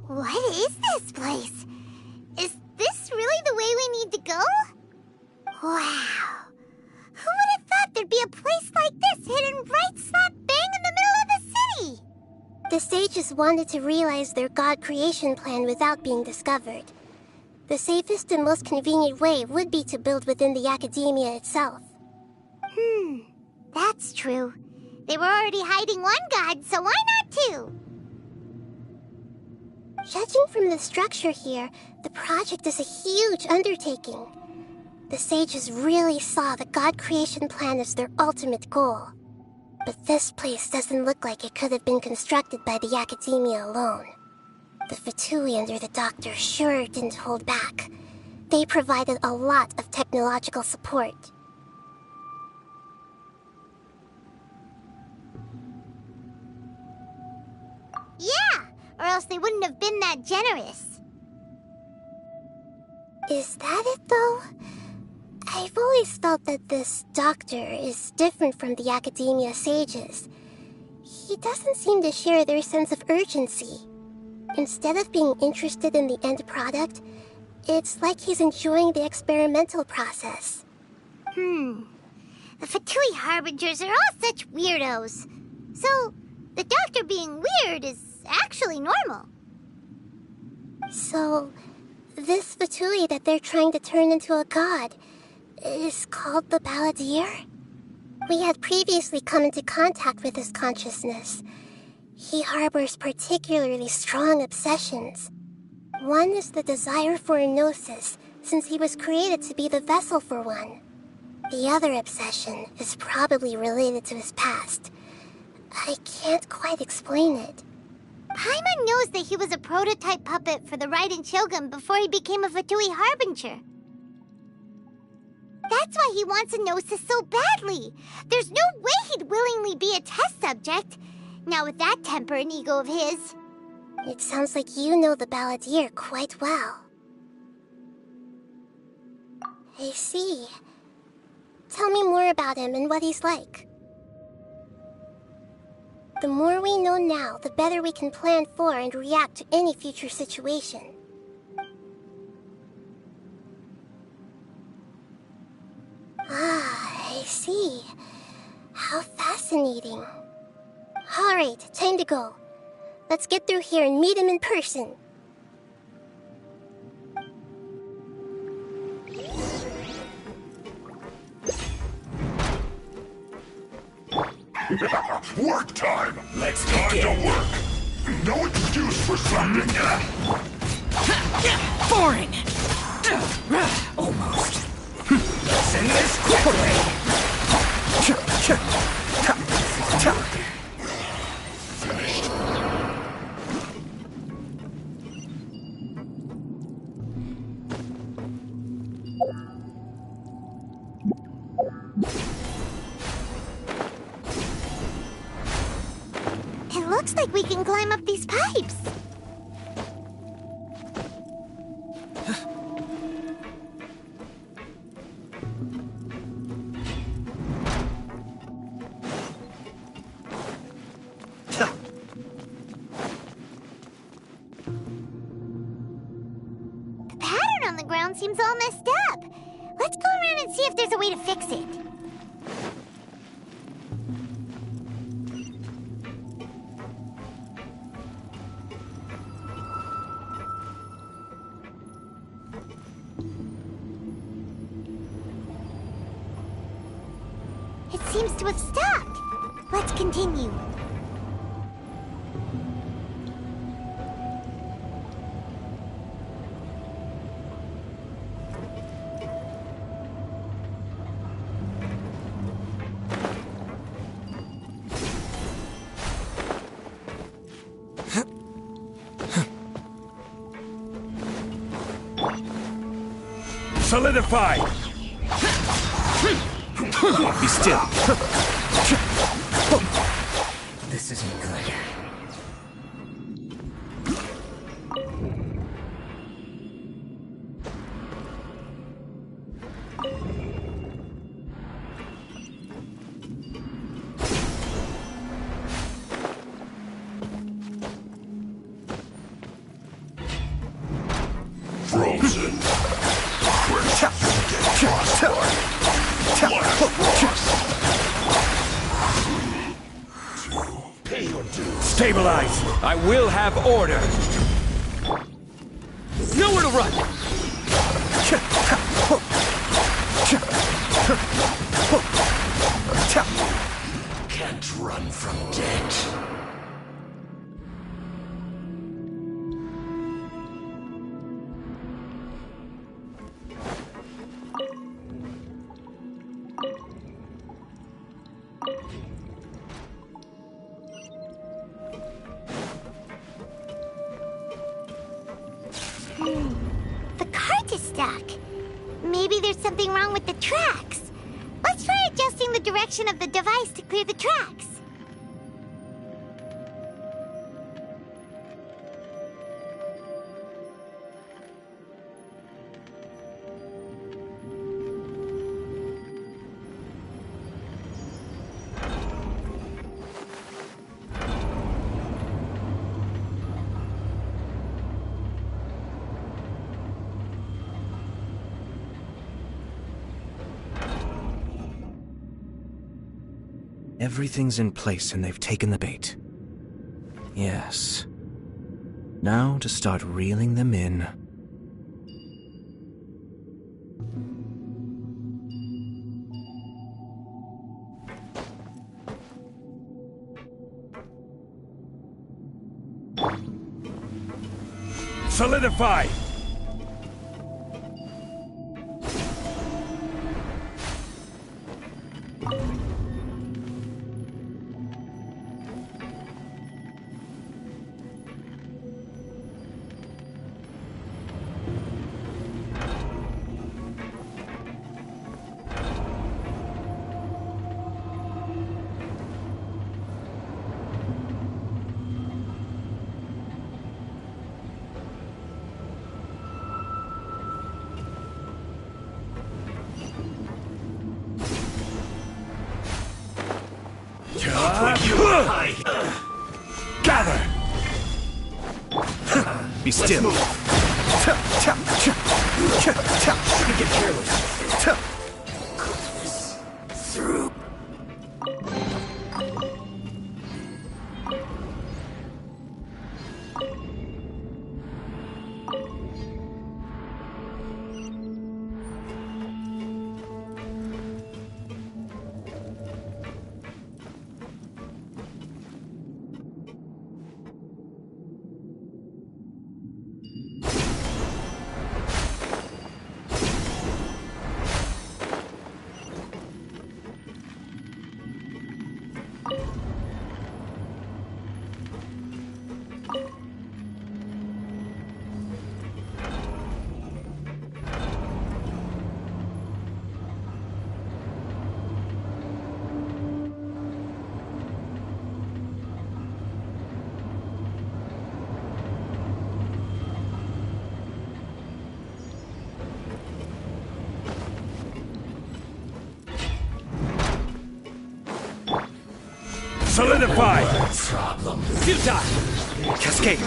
What is this place? Is this really the way we need to go? Wow. Who would have thought there'd be a place like this hidden right slap bang in the middle of the city? The sages wanted to realize their god creation plan without being discovered. The safest and most convenient way would be to build within the academia itself. That's true. They were already hiding one god, so why not two? Judging from the structure here, the project is a huge undertaking. The sages really saw the god creation plan as their ultimate goal. But this place doesn't look like it could have been constructed by the academia alone. The Fatui under the Doctor sure didn't hold back. They provided a lot of technological support. Yeah, or else they wouldn't have been that generous. Is that it, though? I've always felt that this Doctor is different from the academia sages. He doesn't seem to share their sense of urgency. Instead of being interested in the end product, it's like he's enjoying the experimental process. The Fatui Harbingers are all such weirdos. So, the Doctor being weird is actually normal. So, this Fatui that they're trying to turn into a god is called the Balladeer? We had previously come into contact with his consciousness. He harbors particularly strong obsessions. One is the desire for a gnosis, since he was created to be the vessel for one. The other obsession is probably related to his past. I can't quite explain it. Paimon knows that he was a prototype puppet for the Raiden Shogun before he became a Fatui Harbinger. That's why he wants a gnosis so badly. There's no way he'd willingly be a test subject. Now with that temper and ego of his. It sounds like you know the Balladeer quite well. I see. Tell me more about him and what he's like. The more we know now, the better we can plan for and react to any future situation. Ah, I see. How fascinating. Alright, time to go. Let's get through here and meet him in person. Work time! Let's get to work! No excuse for slapping! Boring! Almost. Let's end this quickly! Finished. It looks like we can climb up these pipes. The pattern on the ground seems all messed up. Let's go around and see if there's a way to fix it. It seems to have stopped. Let's continue. Solidify! Be still. This isn't good. Pay your dues. Stabilize! I will have order! Nowhere to run! Can't run from death. The cart is stuck. Maybe there's something wrong with the tracks. Let's try adjusting the direction of the device to clear the tracks. Everything's in place and they've taken the bait. Yes. Now to start reeling them in. Solidify! Gather! Be still. Get careless. Through. Solidify! Problem. Futile! Cascade!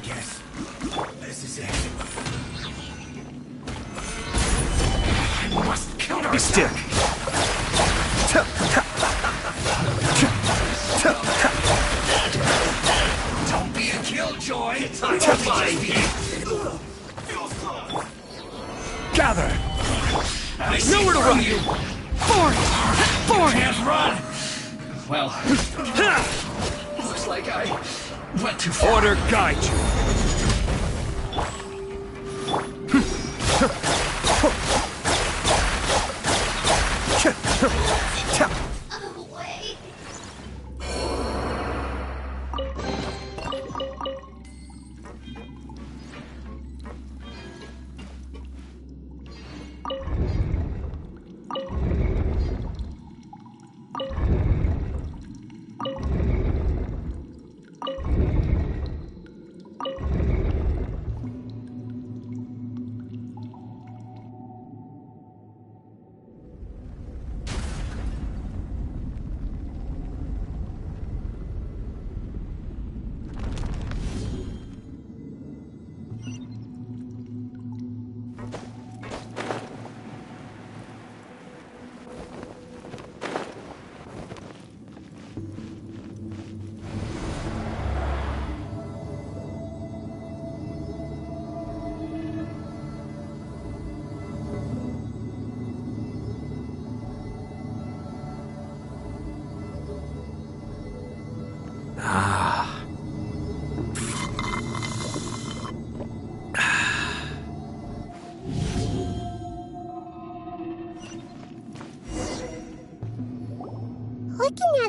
Yes. This is it. I must counter. Be still! Don't be a killjoy. Time to fight. Gather! Nowhere to run. You. Forward! Can't run. Well, looks like I went too far. Order guide you! Out of the way.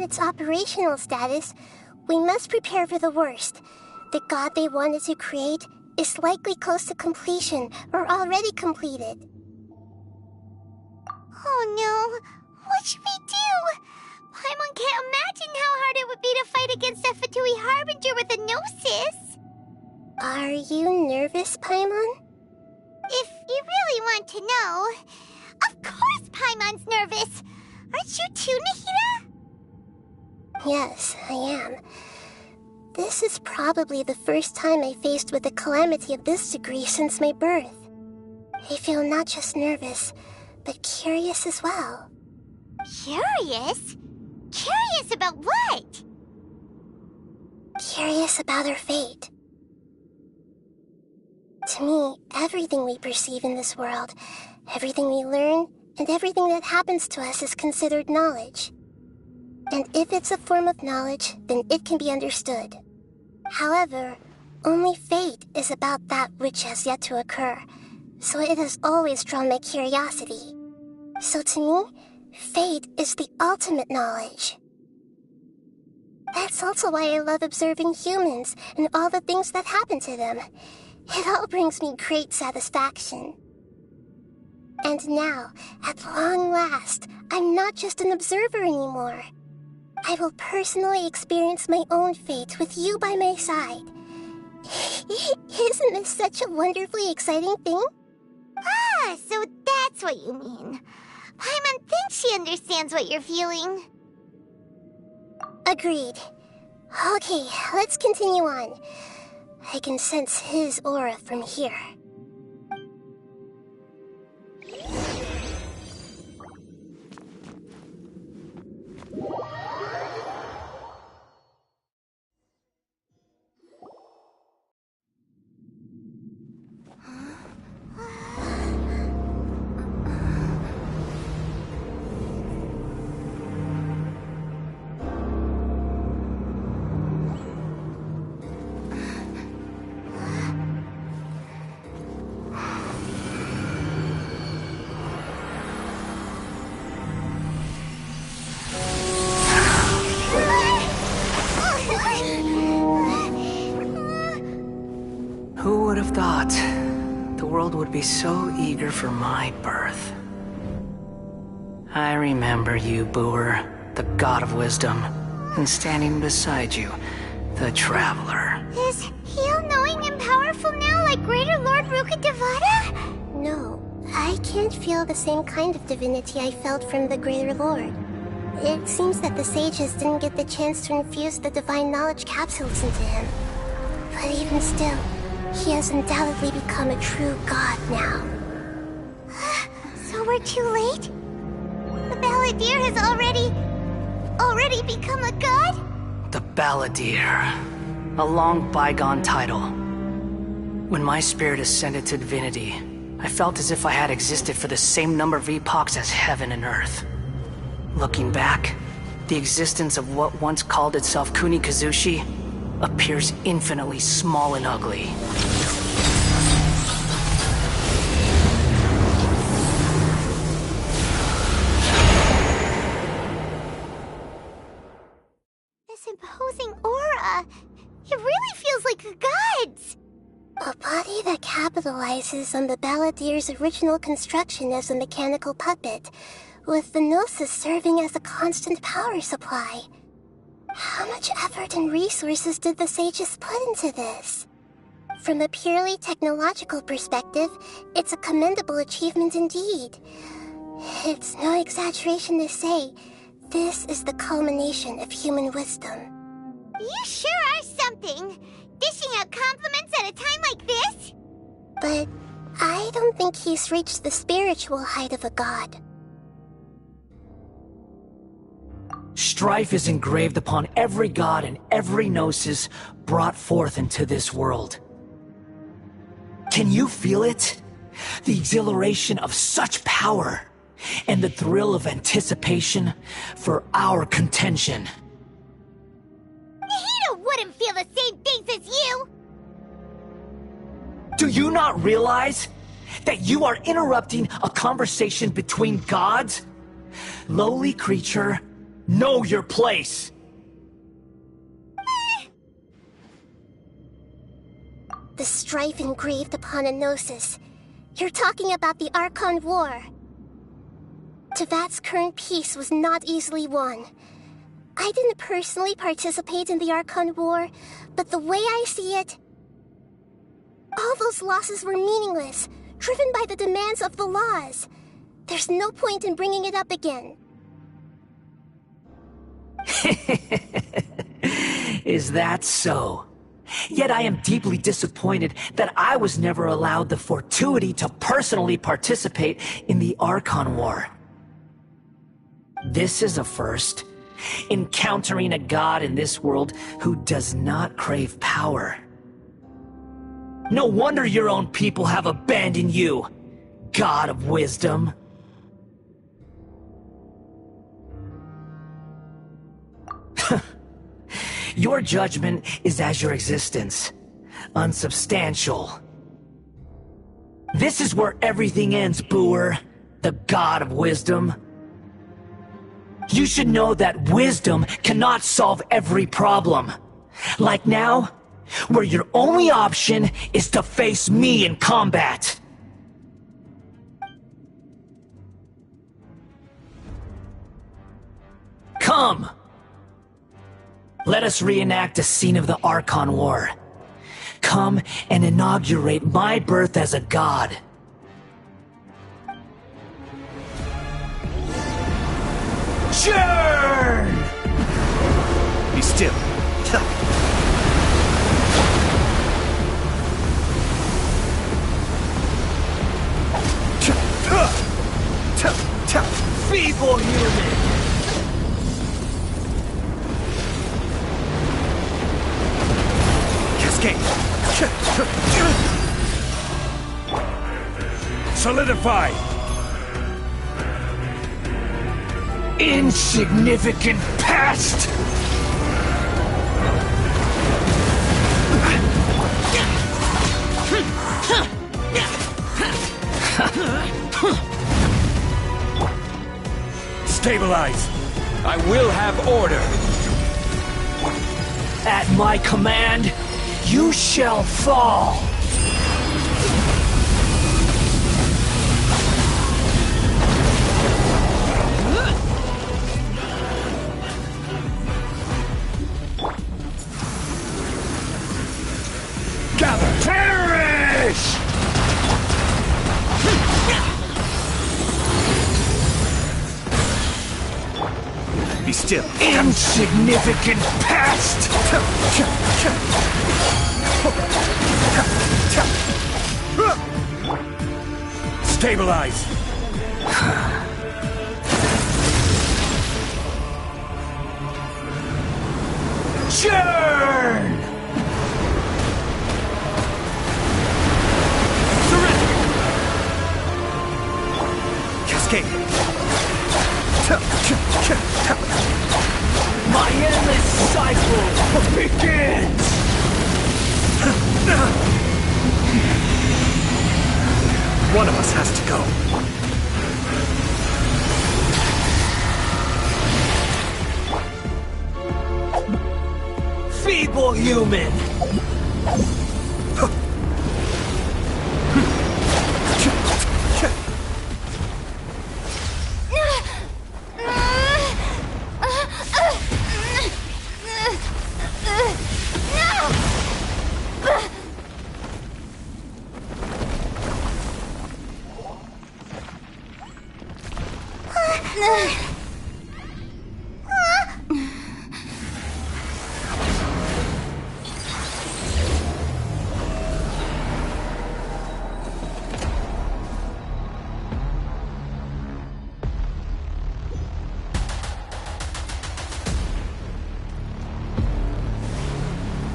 its operational status, we must prepare for the worst. The god they wanted to create is likely close to completion or already completed. Oh no, what should we do? Paimon can't imagine how hard it would be to fight against a Fatui Harbinger with a Gnosis. Are you nervous, Paimon? If you really want to know, of course Paimon's nervous. Aren't you too, Nahida? Yes, I am. This is probably the first time I faced with a calamity of this degree since my birth. I feel not just nervous, but curious as well. Curious? Curious about what? Curious about our fate. To me, everything we perceive in this world, everything we learn, and everything that happens to us is considered knowledge. And if it's a form of knowledge, then it can be understood. However, only fate is about that which has yet to occur, so it has always drawn my curiosity. So to me, fate is the ultimate knowledge. That's also why I love observing humans and all the things that happen to them. It all brings me great satisfaction. And now, at long last, I'm not just an observer anymore. I will personally experience my own fate with you by my side. Isn't this such a wonderfully exciting thing? Ah, so that's what you mean. Paimon thinks she understands what you're feeling. Agreed. Okay, let's continue on. I can sense his aura from here. Who would have thought the world would be so eager for my birth? I remember you, Booer, the god of wisdom, and standing beside you, the traveler. Is he all-knowing and powerful now like Greater Lord Rukkhadevata? No, I can't feel the same kind of divinity I felt from the Greater Lord. It seems that the sages didn't get the chance to infuse the divine knowledge capsules into him. But even still, he has undoubtedly become a true god now. So we're too late? The Balladeer has already become a god? The Balladeer. A long bygone title. When my spirit ascended to divinity, I felt as if I had existed for the same number of epochs as heaven and earth. Looking back, the existence of what once called itself Kunikazushi appears infinitely small and ugly. This imposing aura, it really feels like the gods! A body that capitalizes on the Balladeer's original construction as a mechanical puppet, with the Gnosis serving as a constant power supply. How much effort and resources did the sages put into this? From a purely technological perspective, it's a commendable achievement indeed. It's no exaggeration to say, this is the culmination of human wisdom. You sure are something! Dishing out compliments at a time like this? But I don't think he's reached the spiritual height of a god. Strife is engraved upon every god and every gnosis brought forth into this world. Can you feel it? The exhilaration of such power, and the thrill of anticipation for our contention. Nahida wouldn't feel the same things as you! Do you not realize that you are interrupting a conversation between gods? Lowly creature, Know your place! The strife engraved upon a gnosis. You're talking about the Archon War. Tevat's current peace was not easily won. I didn't personally participate in the Archon War, but the way I see it, all those losses were meaningless, driven by the demands of the laws. There's no point in bringing it up again. Is that so? Yet I am deeply disappointed that I was never allowed the fortuity to personally participate in the Archon War. This is a first. Encountering a god in this world who does not crave power. No wonder your own people have abandoned you, God of Wisdom. Your judgment is as your existence, unsubstantial. This is where everything ends, Booer, the God of Wisdom. You should know that wisdom cannot solve every problem. Like now, where your only option is to face me in combat. Come! Let us reenact a scene of the Archon War. Come and inaugurate my birth as a god. Churn! Be still. Feeble human! Cascade! Solidify! Insignificant pest! Stabilize! I will have order! At my command, you shall fall! Gather! Perish! Be still. Insignificant pest! Stabilize! Churn! Surrender! Cascade! My endless cycle begins! One of us has to go. Feeble human!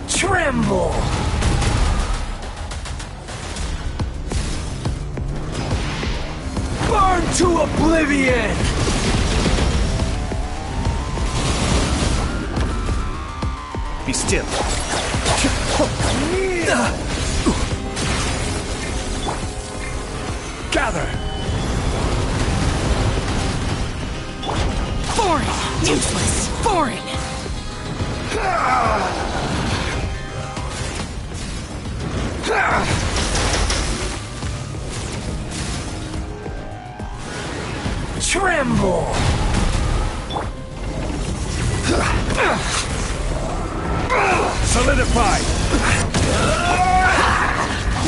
Tremble! Burn to oblivion! Be still. Gather! Foreign! Useless! Foreign! Tremble! Solidify!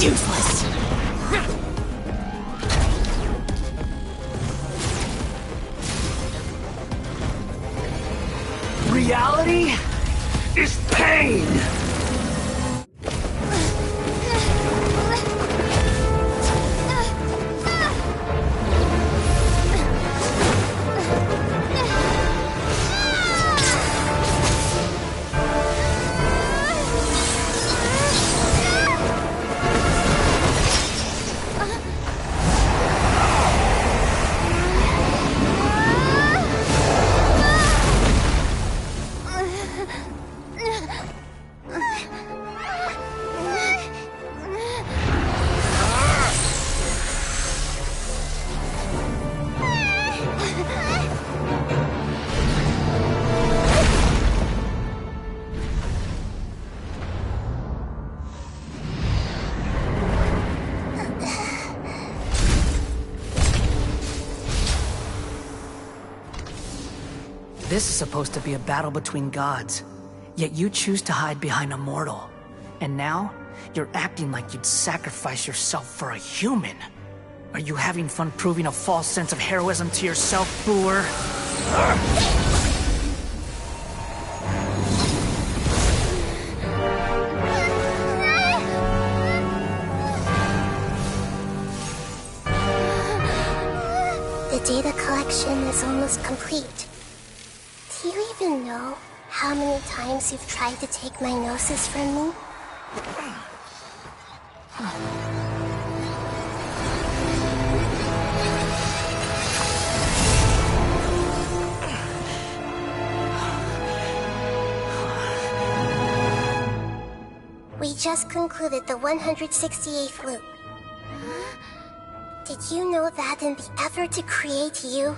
Useless! Reality is pain! This is supposed to be a battle between gods, yet you choose to hide behind a mortal. And now, you're acting like you'd sacrifice yourself for a human. Are you having fun proving a false sense of heroism to yourself, Booer? The data collection is almost complete. Do you even know how many times you've tried to take my gnosis from me? We just concluded the 168th loop. Did you know that in the effort to create you,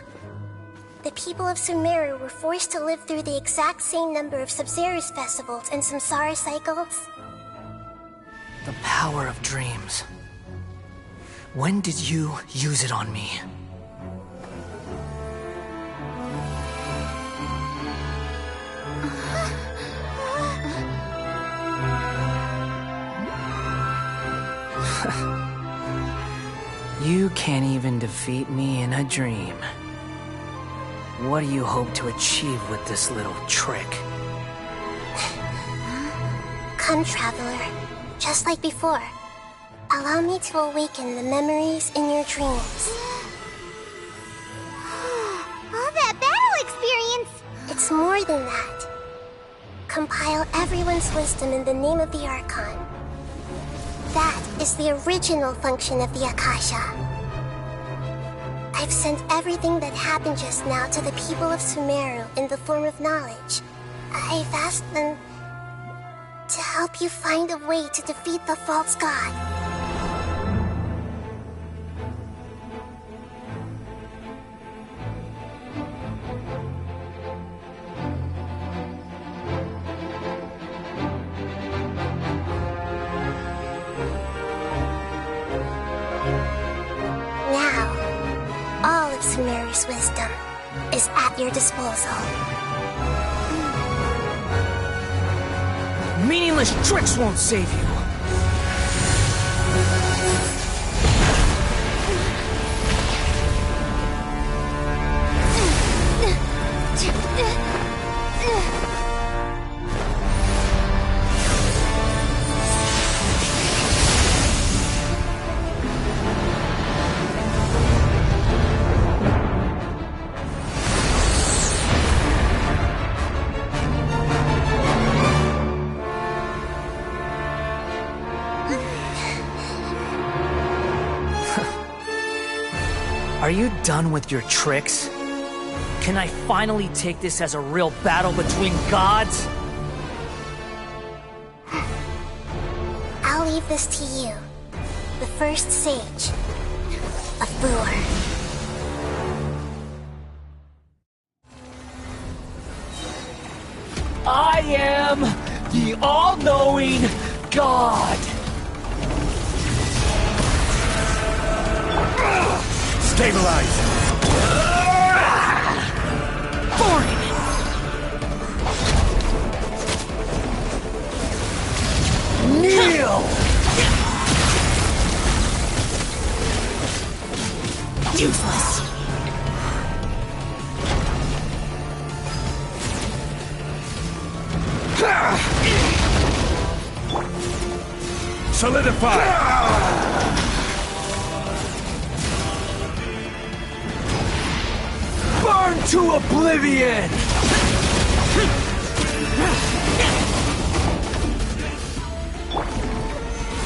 the people of Sumeru were forced to live through the exact same number of Sub-Zerus festivals and Samsara cycles? The power of dreams. When did you use it on me? You can't even defeat me in a dream. What do you hope to achieve with this little trick? Come, Traveler. Just like before. Allow me to awaken the memories in your dreams. All that battle experience! It's more than that. Compile everyone's wisdom in the name of the Archon. That is the original function of the Akasha. I've sent everything that happened just now to the people of Sumeru in the form of knowledge. I've asked them to help you find a way to defeat the false god. Sumeru's wisdom is at your disposal. Meaningless tricks won't save you. Are you done with your tricks? Can I finally take this as a real battle between gods? I'll leave this to you, the first sage of Booer. am the all-knowing God. Stabilize! Foreign! Kneel! Useless! Solidify! Burn to oblivion!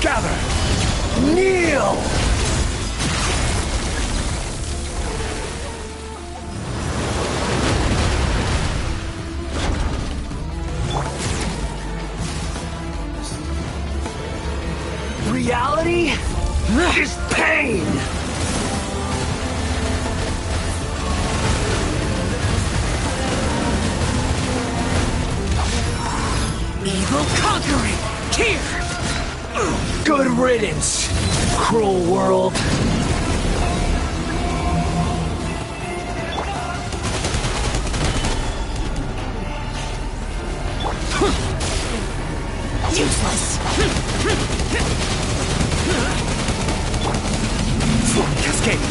Gather! Kneel! Reality is pain! Evil conquering! Here! Good riddance, cruel world. Useless! Cascade!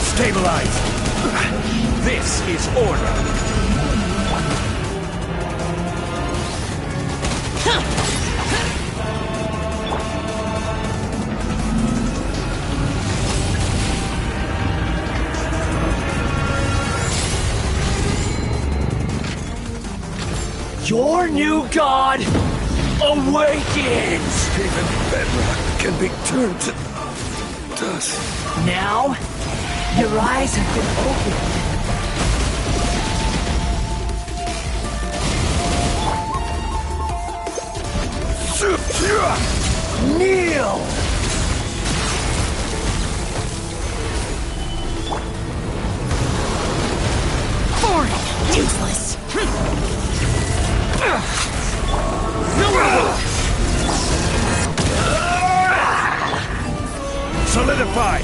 Stabilize! This is order! Your new god awakens! Even bedrock can be turned to dust. Now, your eyes have been opened. Kneel! Foreign! Useless! Solidify!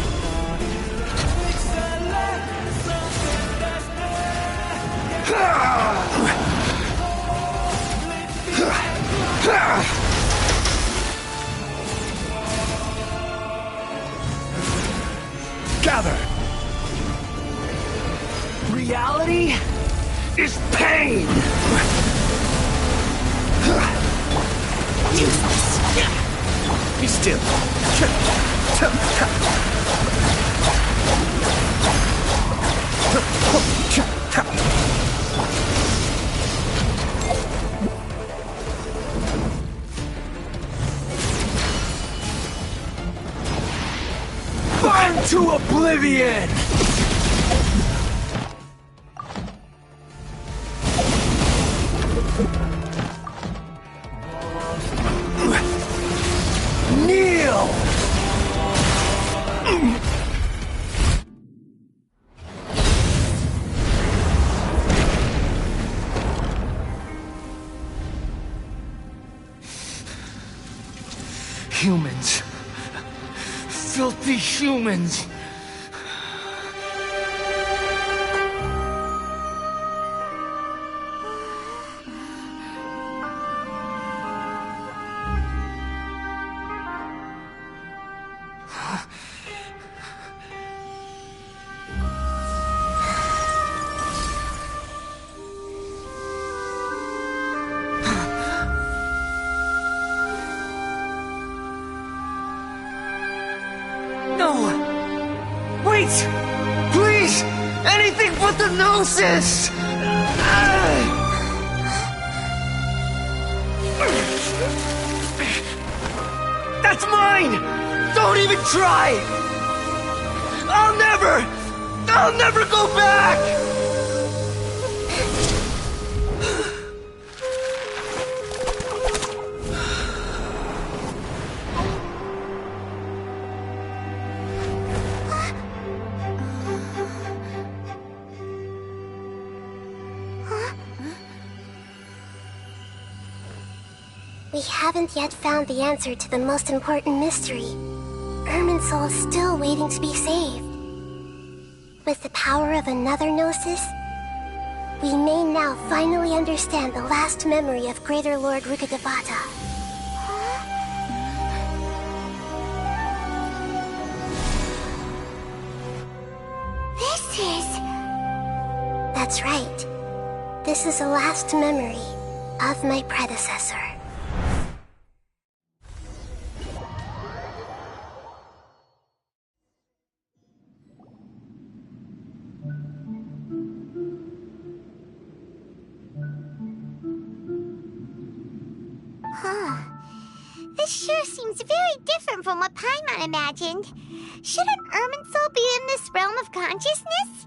Gather! Reality is pain! Useless! Be still! Burn to oblivion! Kneel! Humans. Filthy humans. No! Wait! Please! Anything but the Gnosis! That's mine! Don't even try! I'll never go back! We haven't yet found the answer to the most important mystery. Irminsul is still waiting to be saved. With the power of another Gnosis, we may now finally understand the last memory of Greater Lord Rukkhadevata. This is... That's right. This is the last memory of my predecessor. Huh. This sure seems very different from what Paimon imagined. Shouldn't Irminsul be in this realm of consciousness?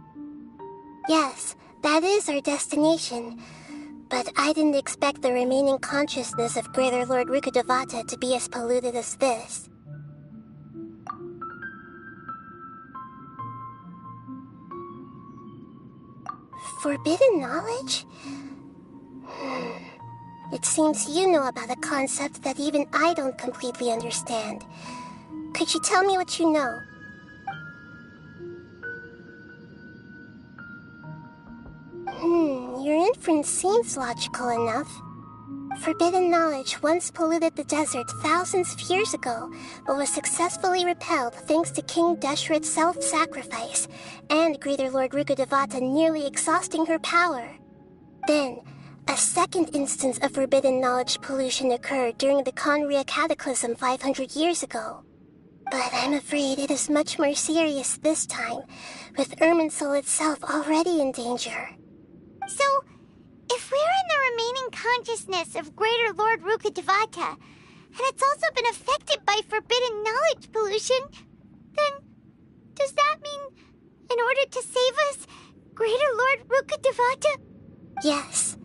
Yes, that is our destination. But I didn't expect the remaining consciousness of Greater Lord Rukkhadevata to be as polluted as this. Forbidden knowledge? It seems you know about a concept that even I don't completely understand. Could you tell me what you know? Your inference seems logical enough. Forbidden knowledge once polluted the desert thousands of years ago, but was successfully repelled thanks to King Deshret's self-sacrifice, and Greater Lord Rukkhadevata nearly exhausting her power. Then, a second instance of forbidden knowledge pollution occurred during the Conria Cataclysm 500 years ago. But I'm afraid it is much more serious this time, with Irminsul itself already in danger. So, if we're in the remaining consciousness of Greater Lord Rukkhadevata, and it's also been affected by forbidden knowledge pollution, then does that mean, in order to save us, Greater Lord Rukkhadevata? Yes.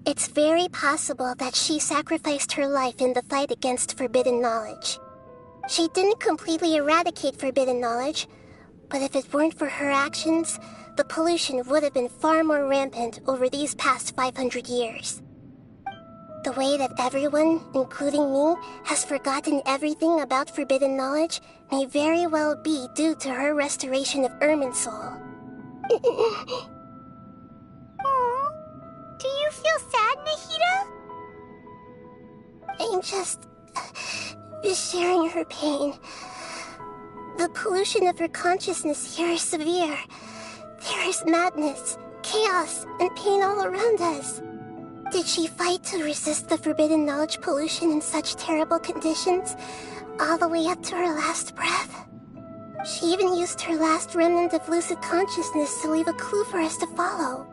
It's very possible that she sacrificed her life in the fight against forbidden knowledge. She didn't completely eradicate forbidden knowledge, but if it weren't for her actions, the pollution would have been far more rampant over these past 500 years. The way that everyone, including me, has forgotten everything about forbidden knowledge may very well be due to her restoration of Irminsul. Aww. Do you feel sad, Nahida? I'm just sharing her pain. The pollution of her consciousness here is severe. There is madness, chaos, and pain all around us. Did she fight to resist the forbidden knowledge pollution in such terrible conditions, all the way up to her last breath? She even used her last remnant of lucid consciousness to leave a clue for us to follow.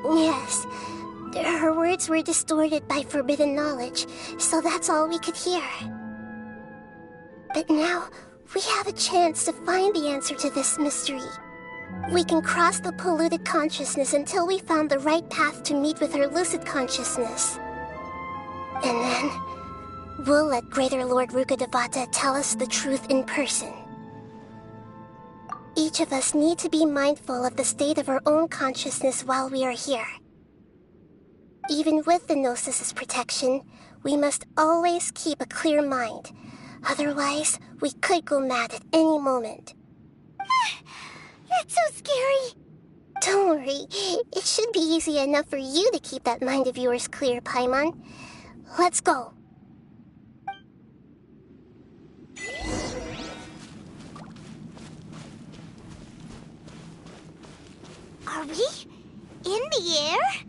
Yes, her words were distorted by forbidden knowledge, so that's all we could hear. But now, we have a chance to find the answer to this mystery. We can cross the polluted consciousness until we found the right path to meet with her lucid consciousness. And then, we'll let Greater Lord Rukkhadevata tell us the truth in person. Each of us need to be mindful of the state of our own consciousness while we are here. Even with the Gnosis' protection, we must always keep a clear mind. Otherwise, we could go mad at any moment. That's so scary. Don't worry. It should be easy enough for you to keep that mind of yours clear, Paimon. Let's go. Are we in the air?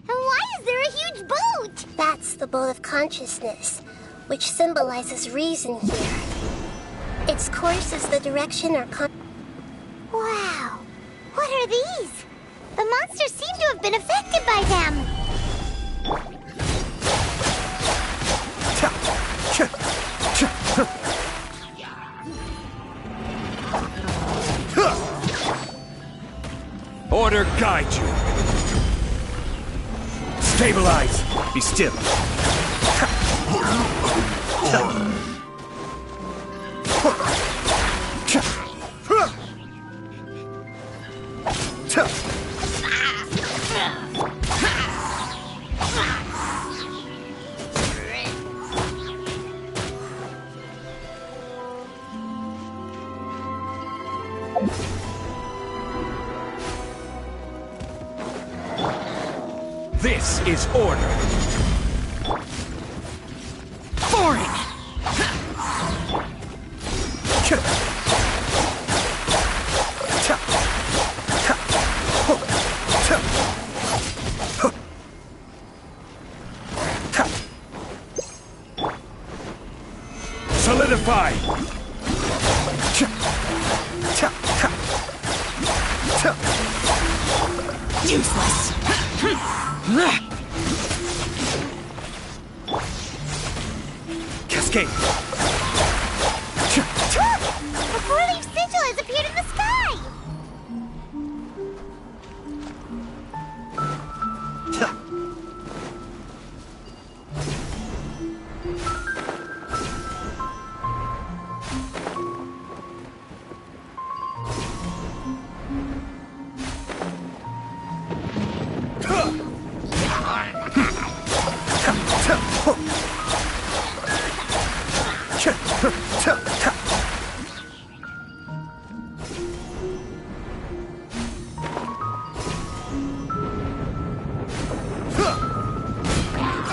And why is there a huge boat? That's the boat of consciousness, which symbolizes reason here. Its course is the direction our Wow. What are these? The monsters seem to have been affected by them. Order guide you. Stabilize. Be still. This is order. Foreign! Solidify! Useless! Cascade! A four-leaf sigil has appeared in the sky!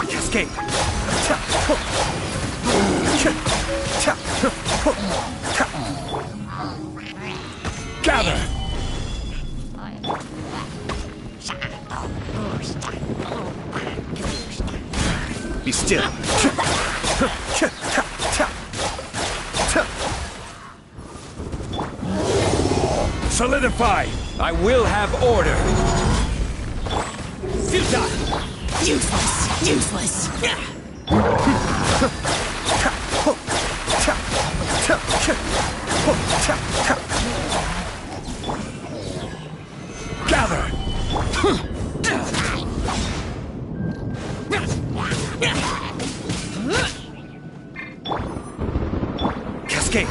Cascade! Gather! Be still! Solidify! I will have order! Futile! Useless! Useless! Gather! Cascade!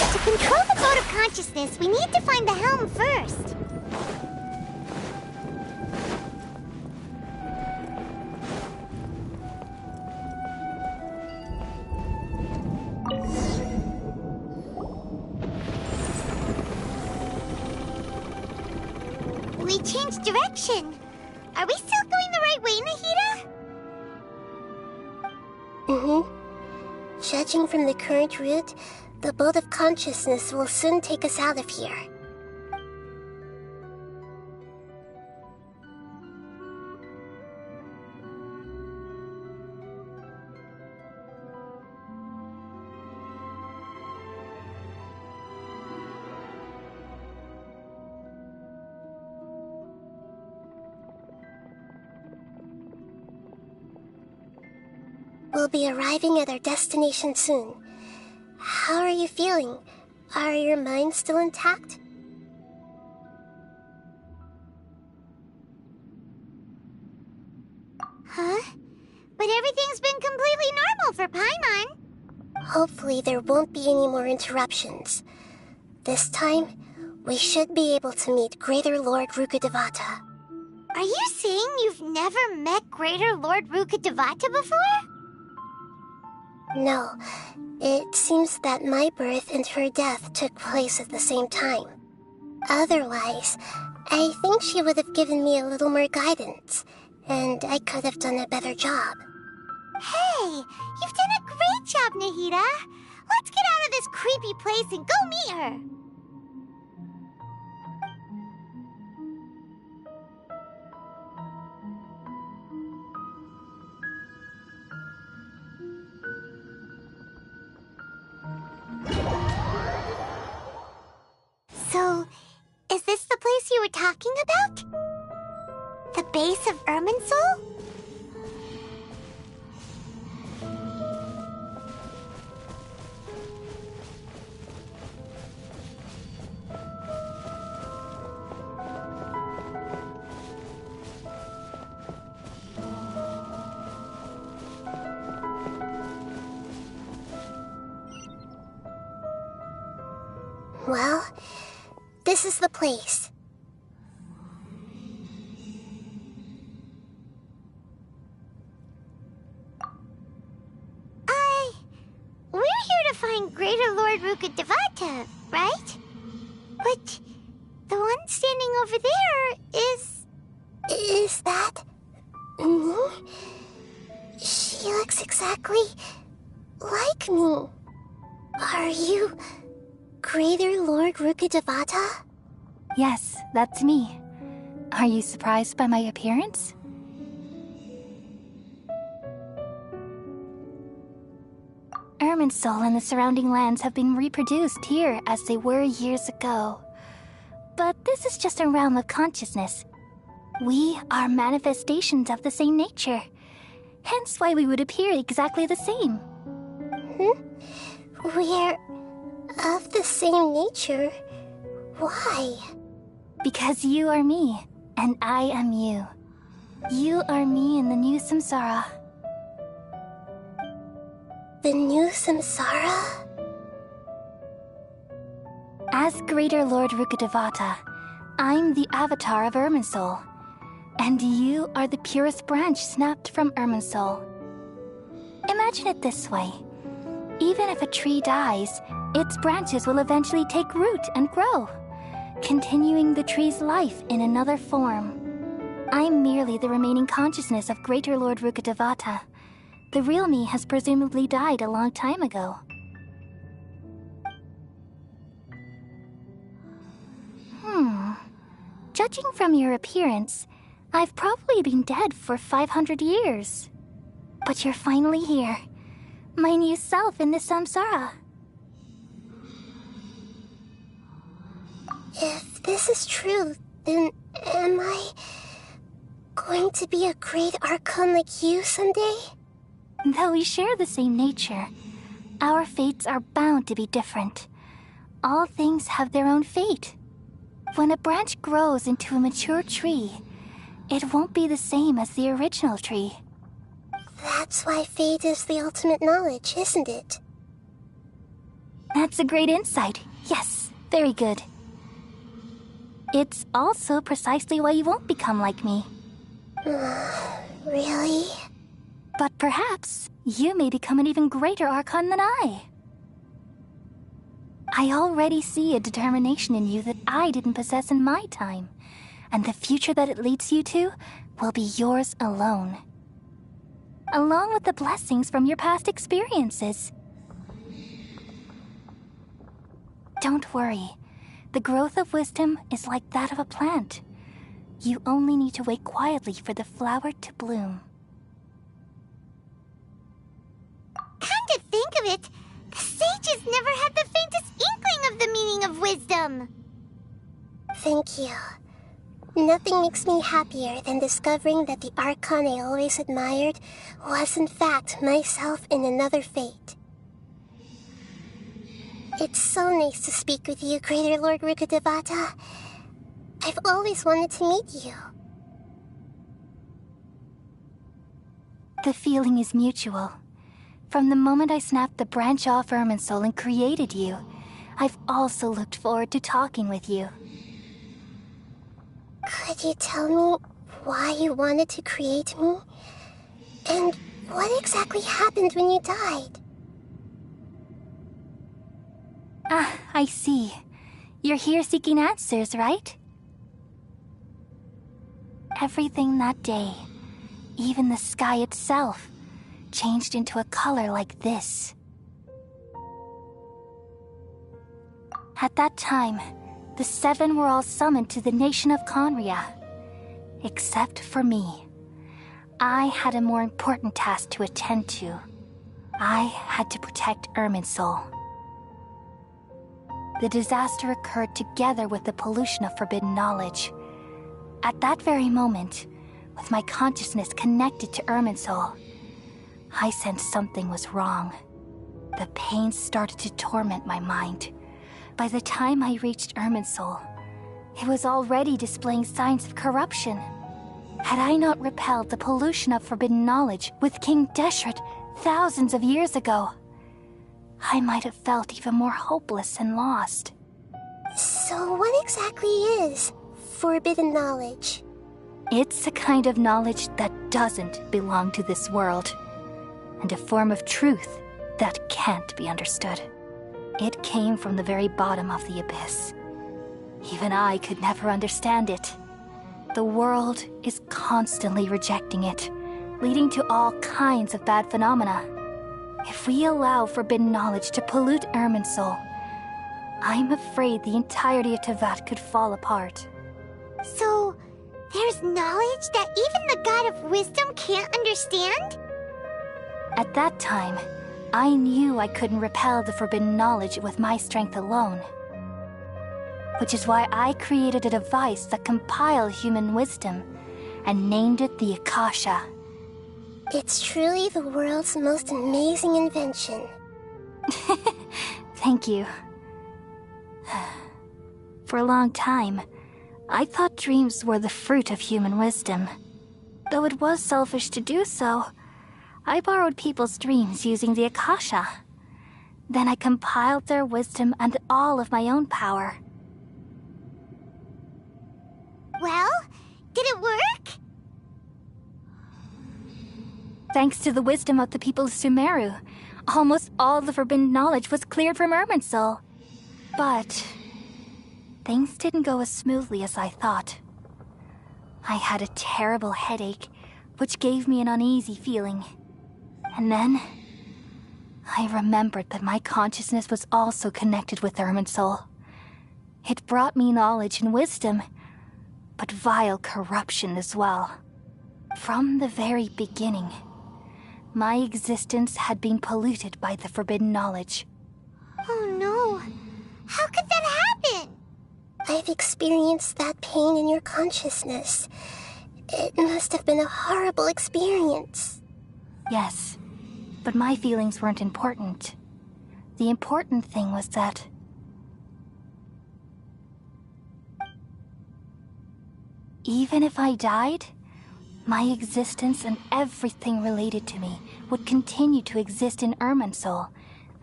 To control the boat of consciousness, we need to find the helm first. We changed direction. Are we still going the right way, Nahida? Judging from the current route, the boat of consciousness will soon take us out of here. We'll be arriving at our destination soon. How are you feeling? Are your minds still intact? Huh? But everything's been completely normal for Paimon. Hopefully there won't be any more interruptions. This time, we should be able to meet Greater Lord Rukkhadevata. Are you saying you've never met Greater Lord Rukkhadevata before? No, it seems that my birth and her death took place at the same time. Otherwise, I think she would have given me a little more guidance, and I could have done a better job. Hey, you've done a great job, Nahida. Let's get out of this creepy place and go meet her. So, is this the place you were talking about? The base of Irminsul? Well, this is the place. We're here to find Greater Lord Rukkhadevata, right? But The one standing over there is... Is that... me? She looks exactly like me. Are you Greater Lord Rukkhadevata? Yes, that's me. Are you surprised by my appearance? Irminsul and the surrounding lands have been reproduced here as they were years ago. But this is just a realm of consciousness. We are manifestations of the same nature. Hence why we would appear exactly the same. We're of the same nature. Why? Because you are me, and I am you. You are me in the new samsara. The new samsara? As Greater Lord Rukkhadevata, I'm the avatar of Irminsul, and you are the purest branch snapped from Irminsul. Imagine it this way. Even if a tree dies, its branches will eventually take root and grow, continuing the tree's life in another form. I'm merely the remaining consciousness of Greater Lord Rukkhadevata. The real me has presumably died a long time ago. Judging from your appearance, I've probably been dead for 500 years. But you're finally here. My new self in the samsara. If this is true, then am I going to be a great Archon like you someday? Though we share the same nature, our fates are bound to be different. All things have their own fate. When a branch grows into a mature tree, it won't be the same as the original tree. That's why fate is the ultimate knowledge, isn't it? That's a great insight. Yes, very good. It's also precisely why you won't become like me. Really? But perhaps you may become an even greater Archon than I. I already see a determination in you that I didn't possess in my time, and the future that it leads you to will be yours alone. Along with the blessings from your past experiences. Don't worry. The growth of wisdom is like that of a plant. You only need to wait quietly for the flower to bloom. Come to think of it, the sages never had the faintest inkling of the meaning of wisdom. Thank you. Nothing makes me happier than discovering that the Archon I always admired was in fact myself in another fate. It's so nice to speak with you, Greater Lord Rukkhadevata. I've always wanted to meet you. The feeling is mutual. From the moment I snapped the branch off Irminsul and created you, I've also looked forward to talking with you. Could you tell me why you wanted to create me? And what exactly happened when you died? Ah, I see. You're here seeking answers, right? Everything that day, even the sky itself, changed into a color like this. At that time, the seven were all summoned to the nation of Conria. Except for me. I had a more important task to attend to. I had to protect Irminsul. The disaster occurred together with the pollution of forbidden knowledge. At that very moment, with my consciousness connected to Irminsul, I sensed something was wrong. The pain started to torment my mind. By the time I reached Irminsul, it was already displaying signs of corruption. Had I not repelled the pollution of forbidden knowledge with King Deshret thousands of years ago, I might have felt even more hopeless and lost. So what exactly is forbidden knowledge? It's a kind of knowledge that doesn't belong to this world, and a form of truth that can't be understood. It came from the very bottom of the abyss. Even I could never understand it. The world is constantly rejecting it, leading to all kinds of bad phenomena. If we allow forbidden knowledge to pollute Irminsul, I'm afraid the entirety of Tevat could fall apart. So, there's knowledge that even the God of Wisdom can't understand? At that time, I knew I couldn't repel the forbidden knowledge with my strength alone. Which is why I created a device that compiled human wisdom and named it the Akasha. It's truly the world's most amazing invention. Thank you. For a long time, I thought dreams were the fruit of human wisdom. Though it was selfish to do so, I borrowed people's dreams using the Akasha. Then I compiled their wisdom and all of my own power. Well, did it work? Thanks to the wisdom of the people of Sumeru, almost all the forbidden knowledge was cleared from Irminsul. But things didn't go as smoothly as I thought. I had a terrible headache, which gave me an uneasy feeling. And then I remembered that my consciousness was also connected with Irminsul. It brought me knowledge and wisdom, but vile corruption as well. From the very beginning, my existence had been polluted by the forbidden knowledge. Oh no. How could that happen? I've experienced that pain in your consciousness. It must have been a horrible experience. Yes, but my feelings weren't important. The important thing was that even if I died, my existence and everything related to me would continue to exist in Irminsul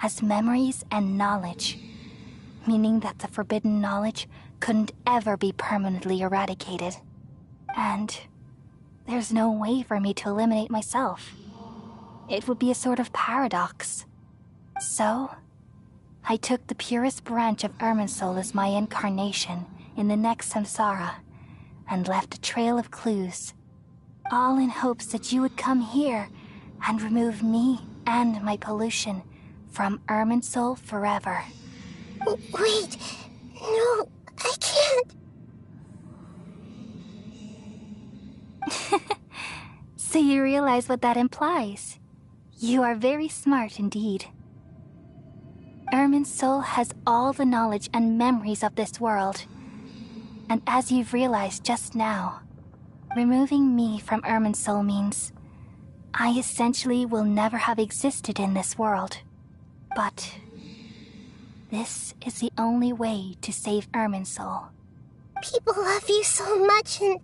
as memories and knowledge, meaning that the forbidden knowledge couldn't ever be permanently eradicated. And there's no way for me to eliminate myself. It would be a sort of paradox. So, I took the purest branch of Irminsul as my incarnation in the next samsara, and left a trail of clues, all in hopes that you would come here and remove me and my pollution from Irminsul forever. Wait, no, I can't. So you realize what that implies. You are very smart indeed. Irminsul has all the knowledge and memories of this world. And as you've realized just now, removing me from Irminsul means I essentially will never have existed in this world. But this is the only way to save Irminsul. People love you so much, and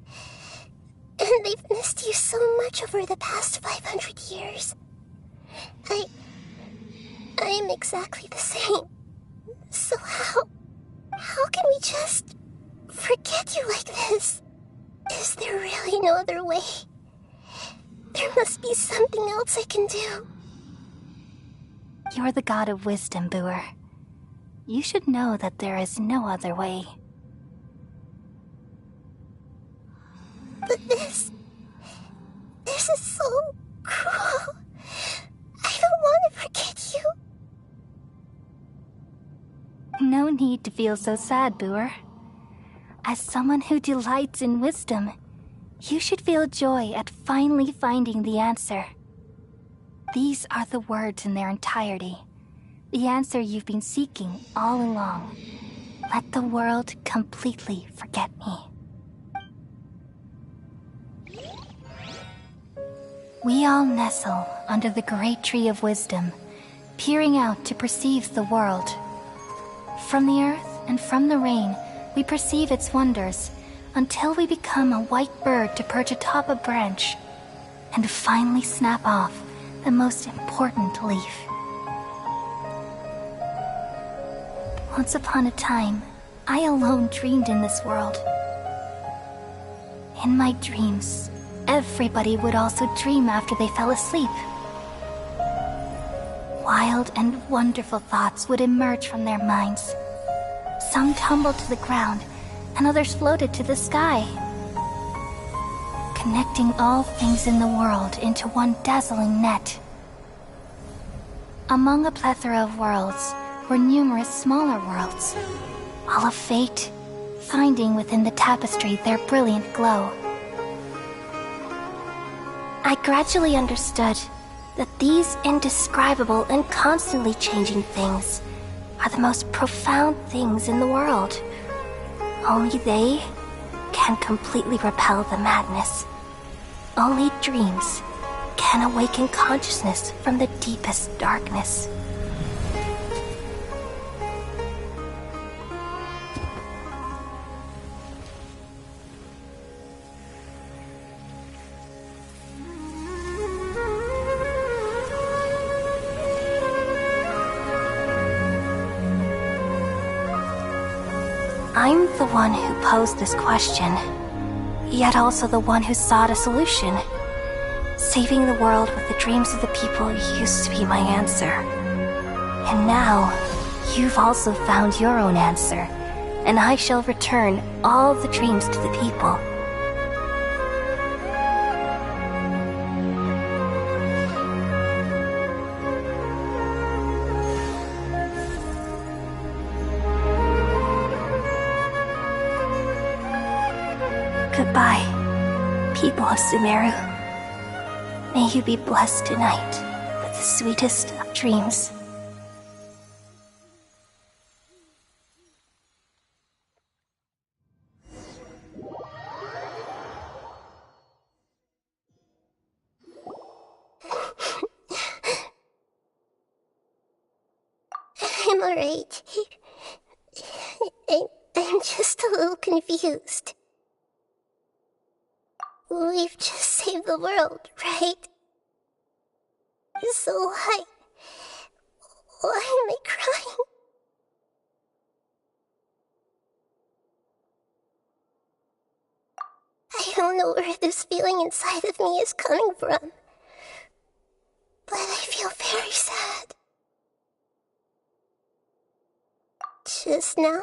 they've missed you so much over the past 500 years. I am exactly the same. So how can we just forget you like this? Is there really no other way? There must be something else I can do. You're the god of wisdom, Boer. You should know that there is no other way. But this is so cruel. I don't want to forget you. No need to feel so sad, Boer. As someone who delights in wisdom, you should feel joy at finally finding the answer. These are the words in their entirety. The answer you've been seeking all along. Let the world completely forget me. We all nestle under the great tree of wisdom, peering out to perceive the world. From the earth and from the rain, we perceive its wonders, until we become a white bird to perch atop a branch, and finally snap off the most important leaf. Once upon a time, I alone dreamed in this world. In my dreams, everybody would also dream after they fell asleep. Wild and wonderful thoughts would emerge from their minds. Some tumbled to the ground, and others floated to the sky, connecting all things in the world into one dazzling net. Among a plethora of worlds were numerous smaller worlds, all of fate, finding within the tapestry their brilliant glow. I gradually understood that these indescribable and constantly changing things are the most profound things in the world. Only they can completely repel the madness. Only dreams can awaken consciousness from the deepest darkness. I'm the one who posed this question, yet also the one who sought a solution. Saving the world with the dreams of the people used to be my answer. And now, you've also found your own answer, and I shall return all the dreams to the people. Goodbye, people of Sumeru. May you be blessed tonight with the sweetest of dreams. I'm alright. I'm just a little confused. We've just saved the world, right? So why am I crying? I don't know where this feeling inside of me is coming from, but I feel very sad. Just now,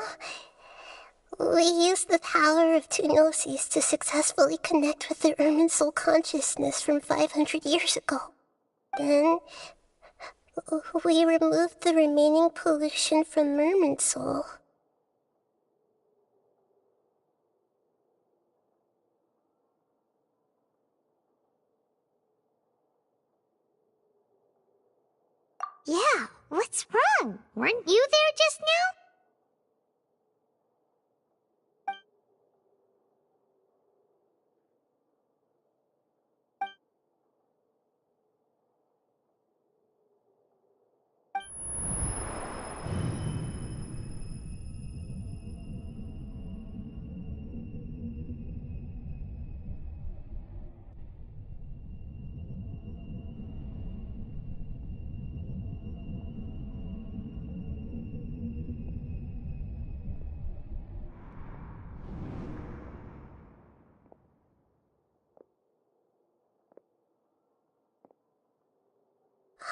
we used the power of two gnosis to successfully connect with the Irminsul consciousness from 500 years ago. Then, we removed the remaining pollution from Irminsul. Yeah, what's wrong? Weren't you there just now?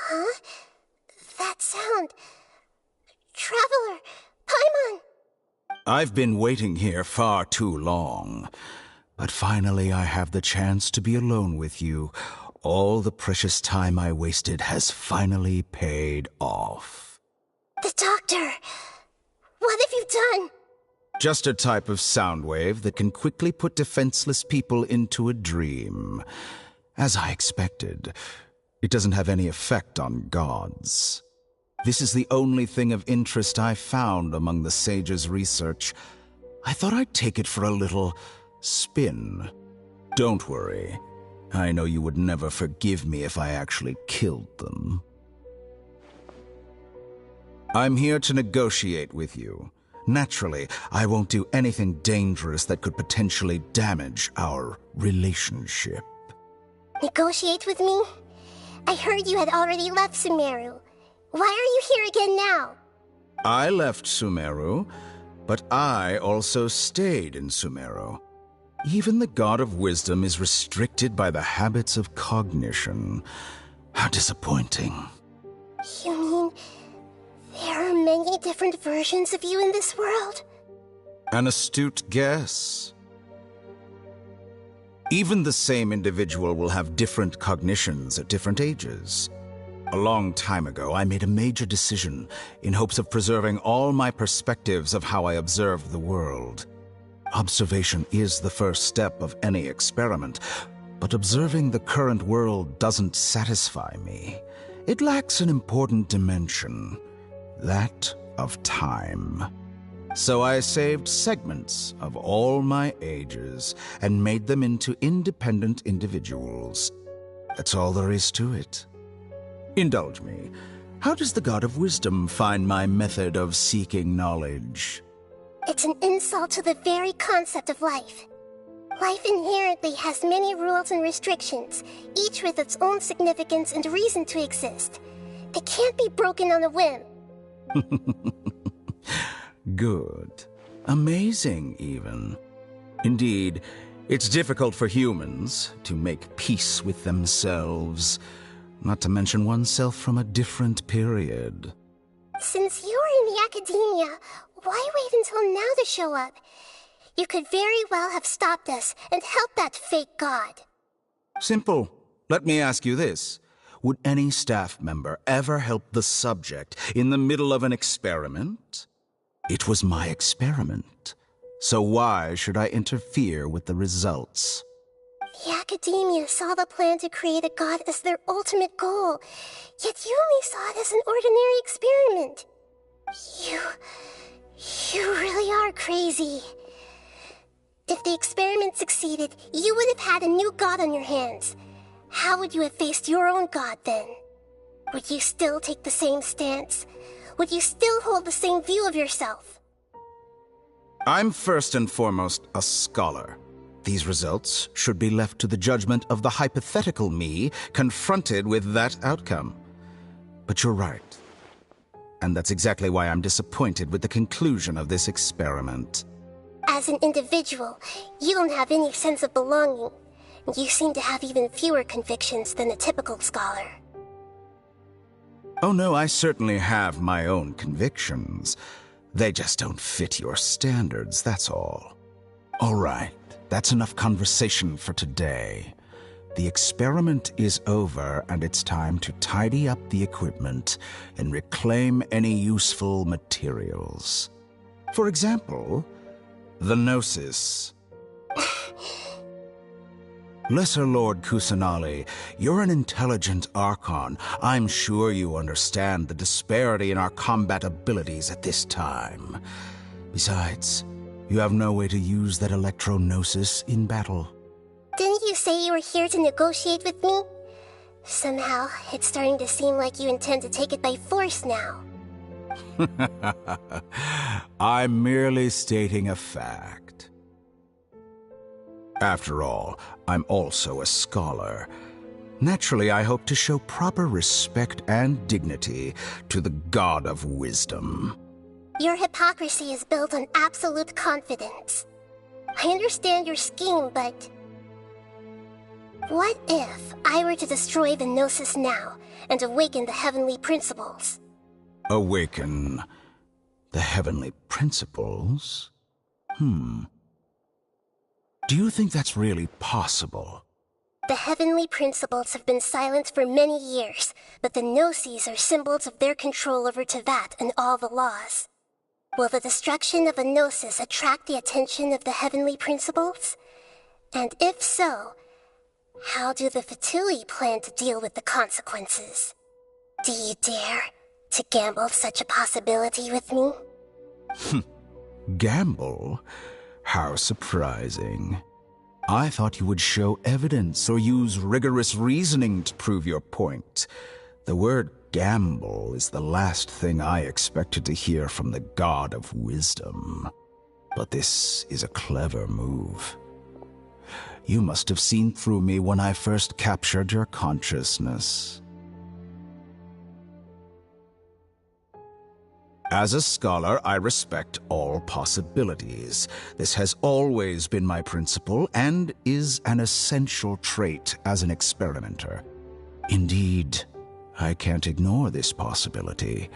Huh? That sound. Traveler! Paimon! I've been waiting here far too long. But finally I have the chance to be alone with you. All the precious time I wasted has finally paid off. The doctor! What have you done? Just a type of sound wave that can quickly put defenseless people into a dream. As I expected, it doesn't have any effect on gods. This is the only thing of interest I found among the sage's research. I thought I'd take it for a little spin. Don't worry. I know you would never forgive me if I actually killed them. I'm here to negotiate with you. Naturally, I won't do anything dangerous that could potentially damage our relationship. Negotiate with me? I heard you had already left Sumeru. Why are you here again now? I left Sumeru, but I also stayed in Sumeru. Even the God of Wisdom is restricted by the habits of cognition. How disappointing. You mean there are many different versions of you in this world? An astute guess. Even the same individual will have different cognitions at different ages. A long time ago, I made a major decision in hopes of preserving all my perspectives of how I observed the world. Observation is the first step of any experiment, but observing the current world doesn't satisfy me. It lacks an important dimension, that of time. So I saved segments of all my ages and made them into independent individuals. That's all there is to it. Indulge me. How does the God of Wisdom find my method of seeking knowledge? It's an insult to the very concept of life. Life inherently has many rules and restrictions, each with its own significance and reason to exist. They can't be broken on a whim. Good. Amazing, even. Indeed, it's difficult for humans to make peace with themselves, not to mention oneself from a different period. Since you're in the academia, why wait until now to show up? You could very well have stopped us and helped that fake god. Simple. Let me ask you this. Would any staff member ever help the subject in the middle of an experiment? It was my experiment. So why should I interfere with the results? The academia saw the plan to create a god as their ultimate goal, yet you only saw it as an ordinary experiment. You really are crazy. If the experiment succeeded, you would have had a new god on your hands. How would you have faced your own god then? Would you still take the same stance? Would you still hold the same view of yourself? I'm first and foremost a scholar. These results should be left to the judgment of the hypothetical me confronted with that outcome. But you're right. And that's exactly why I'm disappointed with the conclusion of this experiment. As an individual, you don't have any sense of belonging. You seem to have even fewer convictions than a typical scholar. Oh no, I certainly have my own convictions. They just don't fit your standards, that's all. All right, that's enough conversation for today. The experiment is over, and it's time to tidy up the equipment and reclaim any useful materials. For example, the Gnosis. Lesser Lord Kusanali, you're an intelligent Archon. I'm sure you understand the disparity in our combat abilities at this time. Besides, you have no way to use that Electro-Gnosis in battle. Didn't you say you were here to negotiate with me? Somehow, it's starting to seem like you intend to take it by force now. I'm merely stating a fact. After all, I'm also a scholar. Naturally, I hope to show proper respect and dignity to the God of Wisdom. Your hypocrisy is built on absolute confidence. I understand your scheme, but... what if I were to destroy the Gnosis now and awaken the heavenly principles? Awaken the heavenly principles? Do you think that's really possible? The heavenly principles have been silent for many years, but the Gnosis are symbols of their control over Tevat and all the laws. Will the destruction of a Gnosis attract the attention of the heavenly principles? And if so, how do the Fatui plan to deal with the consequences? Do you dare to gamble such a possibility with me? Gamble? How surprising. I thought you would show evidence or use rigorous reasoning to prove your point. The word gamble is the last thing I expected to hear from the God of Wisdom. But this is a clever move. You must have seen through me when I first captured your consciousness. As a scholar, I respect all possibilities. This has always been my principle and is an essential trait as an experimenter. Indeed, I can't ignore this possibility.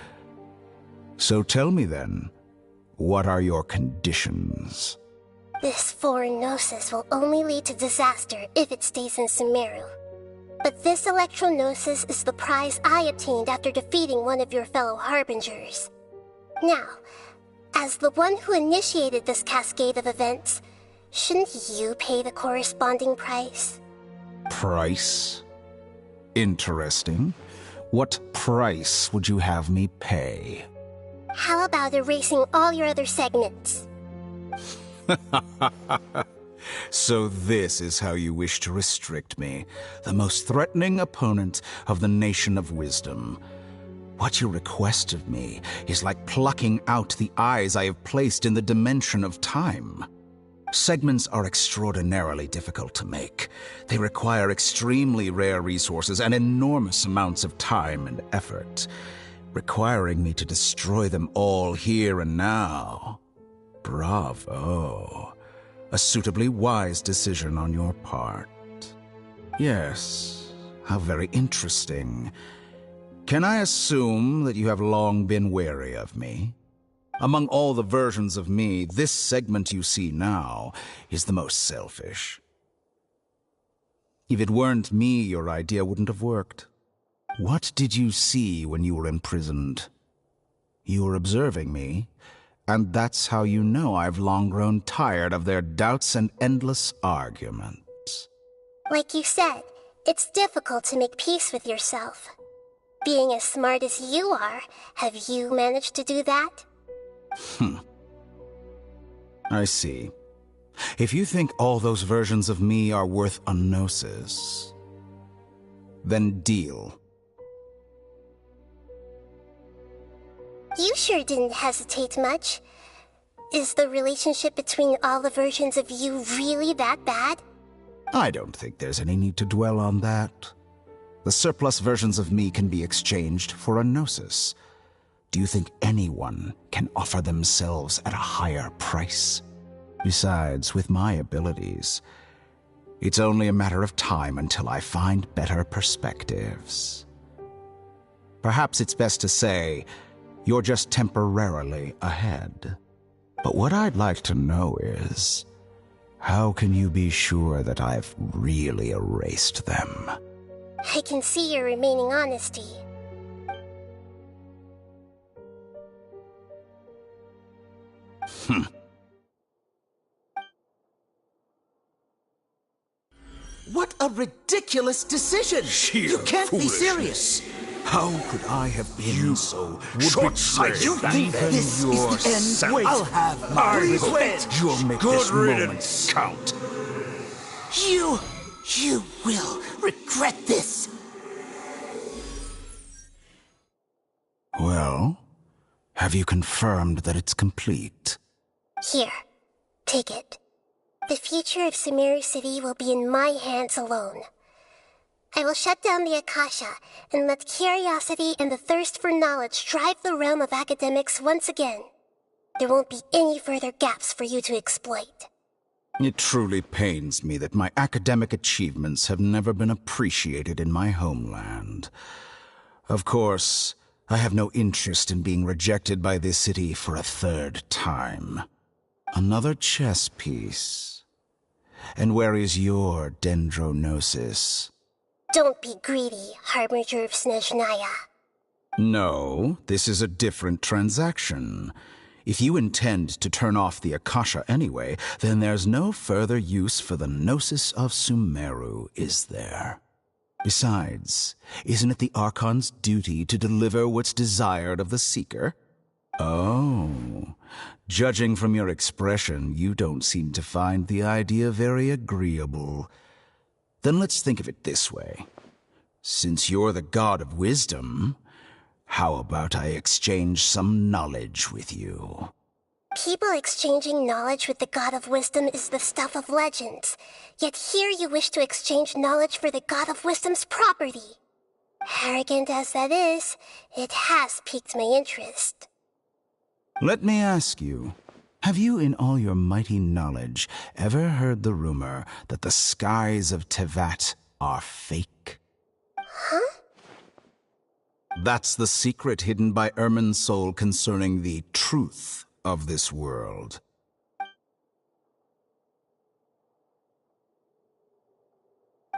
So tell me then, What are your conditions? This foreign gnosis will only lead to disaster if it stays in Sumeru. But this electro-gnosis is the prize I obtained after defeating one of your fellow harbingers. Now, as the one who initiated this cascade of events, shouldn't you pay the corresponding price? Price? Interesting. What price would you have me pay? How about erasing all your other segments? So this is how you wish to restrict me, the most threatening opponent of the Nation of Wisdom. What you request of me is like plucking out the eyes I have placed in the dimension of time. Segments are extraordinarily difficult to make. They require extremely rare resources and enormous amounts of time and effort, requiring me to destroy them all here and now. Bravo. A suitably wise decision on your part. Yes, how very interesting. Can I assume that you have long been wary of me? Among all the versions of me, this segment you see now is the most selfish. If it weren't me, your idea wouldn't have worked. What did you see when you were imprisoned? You were observing me, and that's how you know I've long grown tired of their doubts and endless arguments. Like you said, it's difficult to make peace with yourself. Being as smart as you are, have you managed to do that? I see. If you think all those versions of me are worth a gnosis, then deal. You sure didn't hesitate much. Is the relationship between all the versions of you really that bad? I don't think there's any need to dwell on that. The surplus versions of me can be exchanged for a gnosis. Do you think anyone can offer themselves at a higher price? Besides, with my abilities, it's only a matter of time until I find better perspectives. Perhaps it's best to say, you're just temporarily ahead. But what I'd like to know is, how can you be sure that I've really erased them? I can see your remaining honesty. What a ridiculous decision! You can't be serious! How could I have been so short-sighted? You think this is the end? Wait, I'll have please wait! You'll make this moment count. You will regret this! Well, have you confirmed that it's complete? Here, take it. The future of Sumeru City will be in my hands alone. I will shut down the Akasha and let curiosity and the thirst for knowledge drive the realm of academics once again. There won't be any further gaps for you to exploit. It truly pains me that my academic achievements have never been appreciated in my homeland. Of course, I have no interest in being rejected by this city for a third time. Another chess piece. And where is your dendrognosis? Don't be greedy, Harbinger of Snezhnaya. No, this is a different transaction. If you intend to turn off the Akasha anyway, then there's no further use for the Gnosis of Sumeru, is there? Besides, isn't it the Archon's duty to deliver what's desired of the Seeker? Oh, judging from your expression, you don't seem to find the idea very agreeable. Then let's think of it this way. Since you're the god of wisdom, how about I exchange some knowledge with you? People exchanging knowledge with the god of wisdom is the stuff of legends. Yet here you wish to exchange knowledge for the god of wisdom's property. Arrogant as that is, it has piqued my interest. Let me ask you, have you in all your mighty knowledge ever heard the rumor that the skies of Tevat are fake? Huh? That's the secret hidden by Irmin's soul concerning the truth of this world.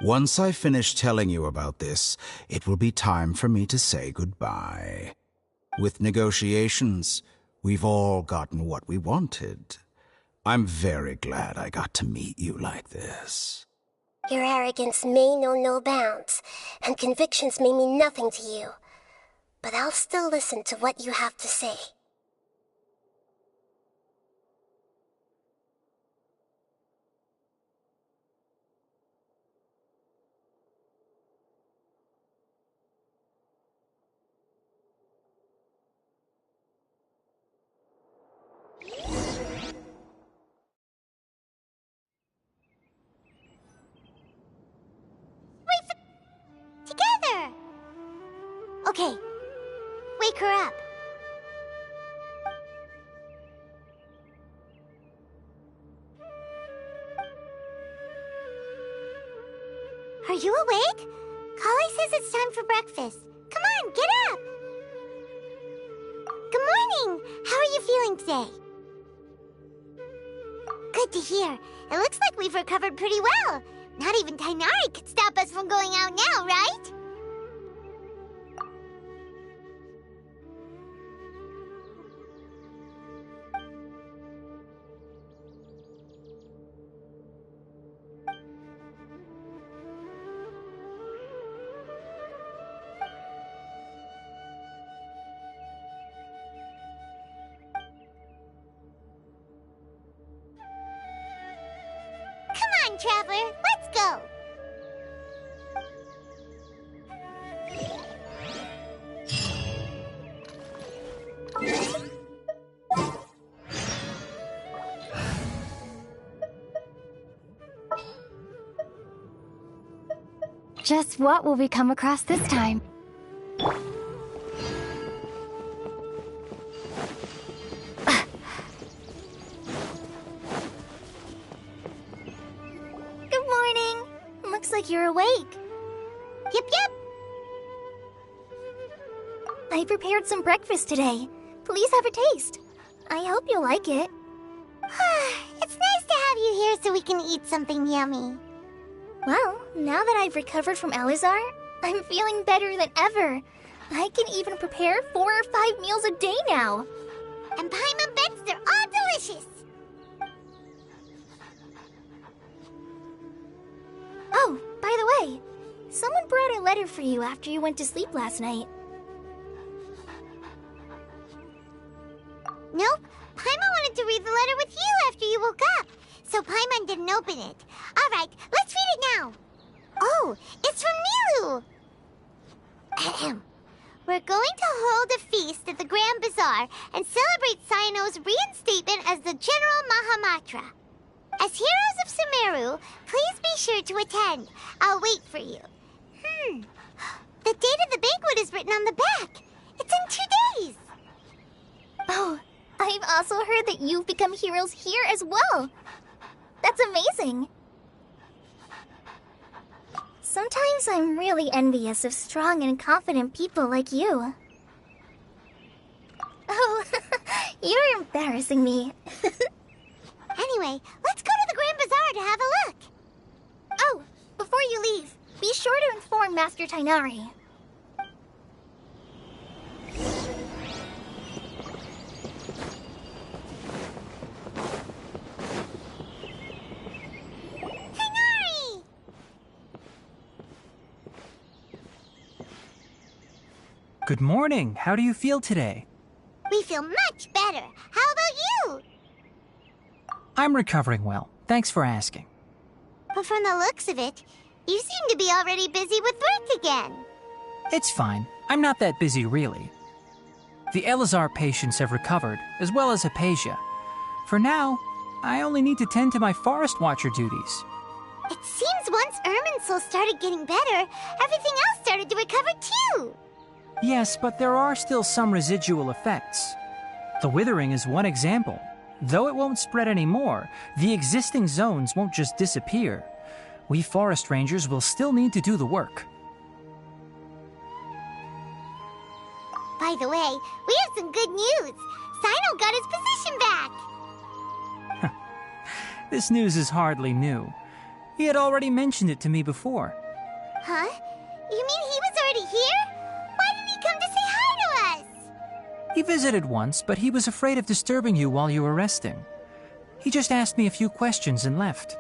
Once I finish telling you about this, it will be time for me to say goodbye. With negotiations, we've all gotten what we wanted. I'm very glad I got to meet you like this. Your arrogance may know no bounds, and convictions may mean nothing to you. But I'll still listen to what you have to say. Together! Okay, wake her up. Are you awake? Kali says it's time for breakfast. Come on, get up! Good morning! How are you feeling today? Good to hear. It looks like we've recovered pretty well. Not even Tainari could stop us from going out now, right? Come on, Traveler, let's go! Just what will we come across this time? Good morning. Looks like you're awake. Yep, yep. I prepared some breakfast today. Please have a taste. I hope you'll like it. It's nice to have you here so we can eat something yummy. Well, now that I've recovered from Elazar, I'm feeling better than ever. I can even prepare 4 or 5 meals a day now. And Paimon bets they're all delicious. Oh, by the way, someone brought a letter for you after you went to sleep last night. Nope. Paimon wanted to read the letter with you after you woke up, so Paimon didn't open it. All right, let's read it now. Oh, it's from Nilu. Ahem. We're going to hold a feast at the Grand Bazaar and celebrate Cyano's reinstatement as the General Mahamatra. As heroes of Sumeru, please be sure to attend. I'll wait for you. The date of the banquet is written on the back. It's in 2 days. Oh, I've also heard that you've become heroes here as well. That's amazing. Sometimes I'm really envious of strong and confident people like you. Oh, you're embarrassing me. Anyway, let's go to the Grand Bazaar to have a look. Oh, before you leave, be sure to inform Master Tainari. Tainari! Good morning. How do you feel today? We feel much better. How about you? I'm recovering well. Thanks for asking. But from the looks of it, you seem to be already busy with work again. It's fine. I'm not that busy, really. The Elazar patients have recovered, as well as Hypatia. For now, I only need to tend to my Forest Watcher duties. It seems once Irminsul started getting better, everything else started to recover too. Yes, but there are still some residual effects. The withering is one example. Though it won't spread anymore, the existing zones won't just disappear. We forest rangers will still need to do the work. By the way, we have some good news. Sino got his position back! This news is hardly new. He had already mentioned it to me before. Huh? You mean he was already here? Why didn't he come to say hi to us? He visited once, but he was afraid of disturbing you while you were resting. He just asked me a few questions and left.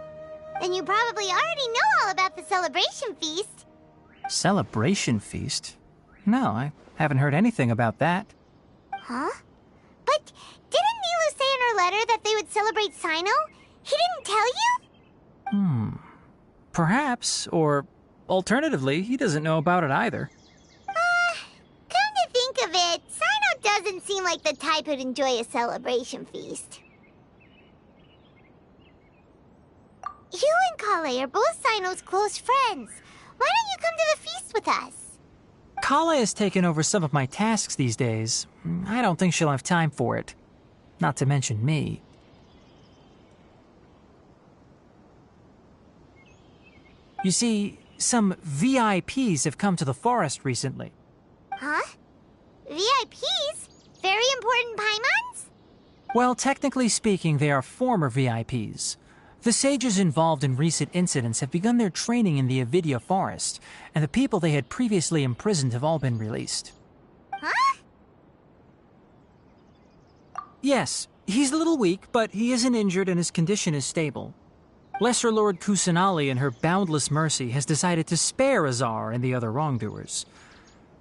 Then you probably already know all about the celebration feast. Celebration feast? No, I haven't heard anything about that. Huh? But didn't Nilu say in her letter that they would celebrate Sino? He didn't tell you? Perhaps, or alternatively, he doesn't know about it either. Come to think of it, Sino doesn't seem like the type who'd enjoy a celebration feast. You and Kale are both Sino's close friends. Why don't you come to the feast with us? Kale has taken over some of my tasks these days. I don't think she'll have time for it. Not to mention me. You see, some VIPs have come to the forest recently. Huh? VIPs? Very important Paimons? Well, technically speaking, they are former VIPs. The sages involved in recent incidents have begun their training in the Avidya forest, and the people they had previously imprisoned have all been released. Huh? Yes, he's a little weak, but he isn't injured and his condition is stable. Lesser Lord Kusanali, in her boundless mercy, has decided to spare Azar and the other wrongdoers.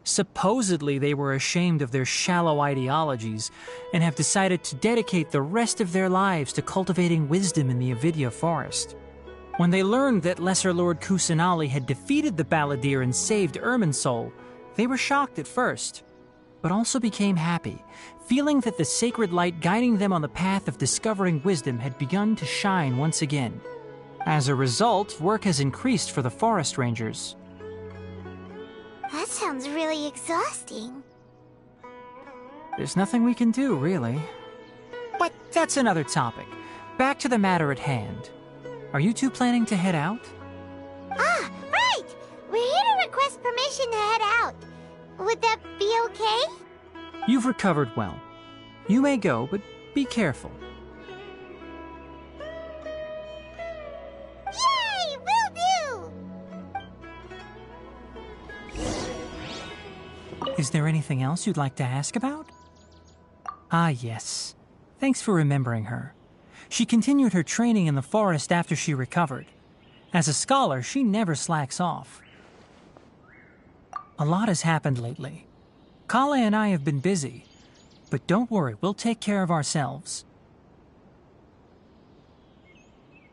Supposedly, they were ashamed of their shallow ideologies and have decided to dedicate the rest of their lives to cultivating wisdom in the Avidya forest. When they learned that Lesser Lord Kusanali had defeated the Balladeer and saved Irminsul, they were shocked at first, but also became happy, feeling that the sacred light guiding them on the path of discovering wisdom had begun to shine once again. As a result, work has increased for the forest rangers. That sounds really exhausting. There's nothing we can do, really. But that's another topic. Back to the matter at hand. Are you two planning to head out? Ah, right! We're here to request permission to head out. Would that be okay? You've recovered well. You may go, but be careful. Yay! Will do! Is there anything else you'd like to ask about? Ah, yes. Thanks for remembering her. She continued her training in the forest after she recovered. As a scholar, she never slacks off. A lot has happened lately. Kale and I have been busy. But don't worry, we'll take care of ourselves.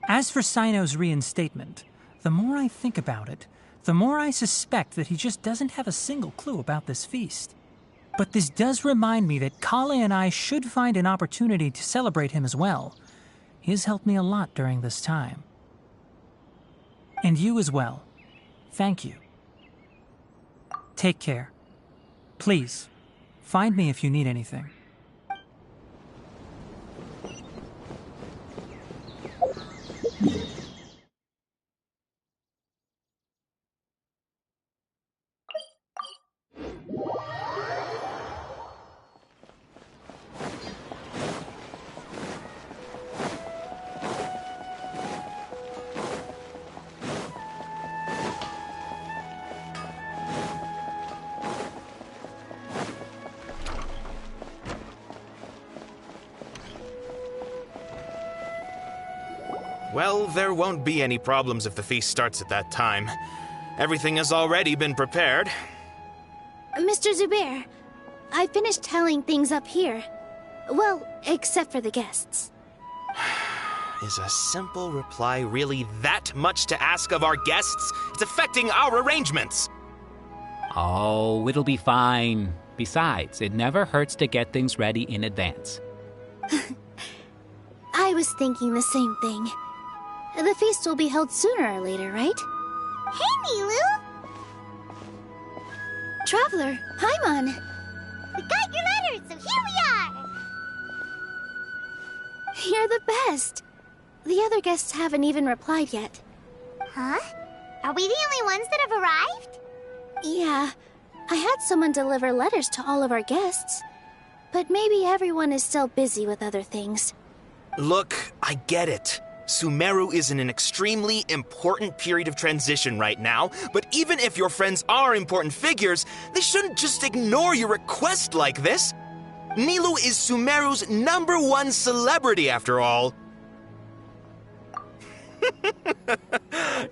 As for Sino's reinstatement, the more I think about it, the more I suspect that he just doesn't have a single clue about this feast. But this does remind me that Kale and I should find an opportunity to celebrate him as well. He has helped me a lot during this time. And you as well. Thank you. Take care. Please, find me if you need anything. Well, there won't be any problems if the feast starts at that time. Everything has already been prepared. Mr. Zubair, I finished tallying things up here. Well, except for the guests. Is a simple reply really that much to ask of our guests? It's affecting our arrangements. Oh, it'll be fine. Besides, it never hurts to get things ready in advance. I was thinking the same thing. The feast will be held sooner or later, right? Hey, Nilu! Traveler, Paimon! We got your letter, so here we are! You're the best! The other guests haven't even replied yet. Huh? Are we the only ones that have arrived? Yeah, I had someone deliver letters to all of our guests. But maybe everyone is still busy with other things. Look, I get it. Sumeru is in an extremely important period of transition right now, but even if your friends are important figures, they shouldn't just ignore your request like this. Nilu is Sumeru's #1 celebrity, after all.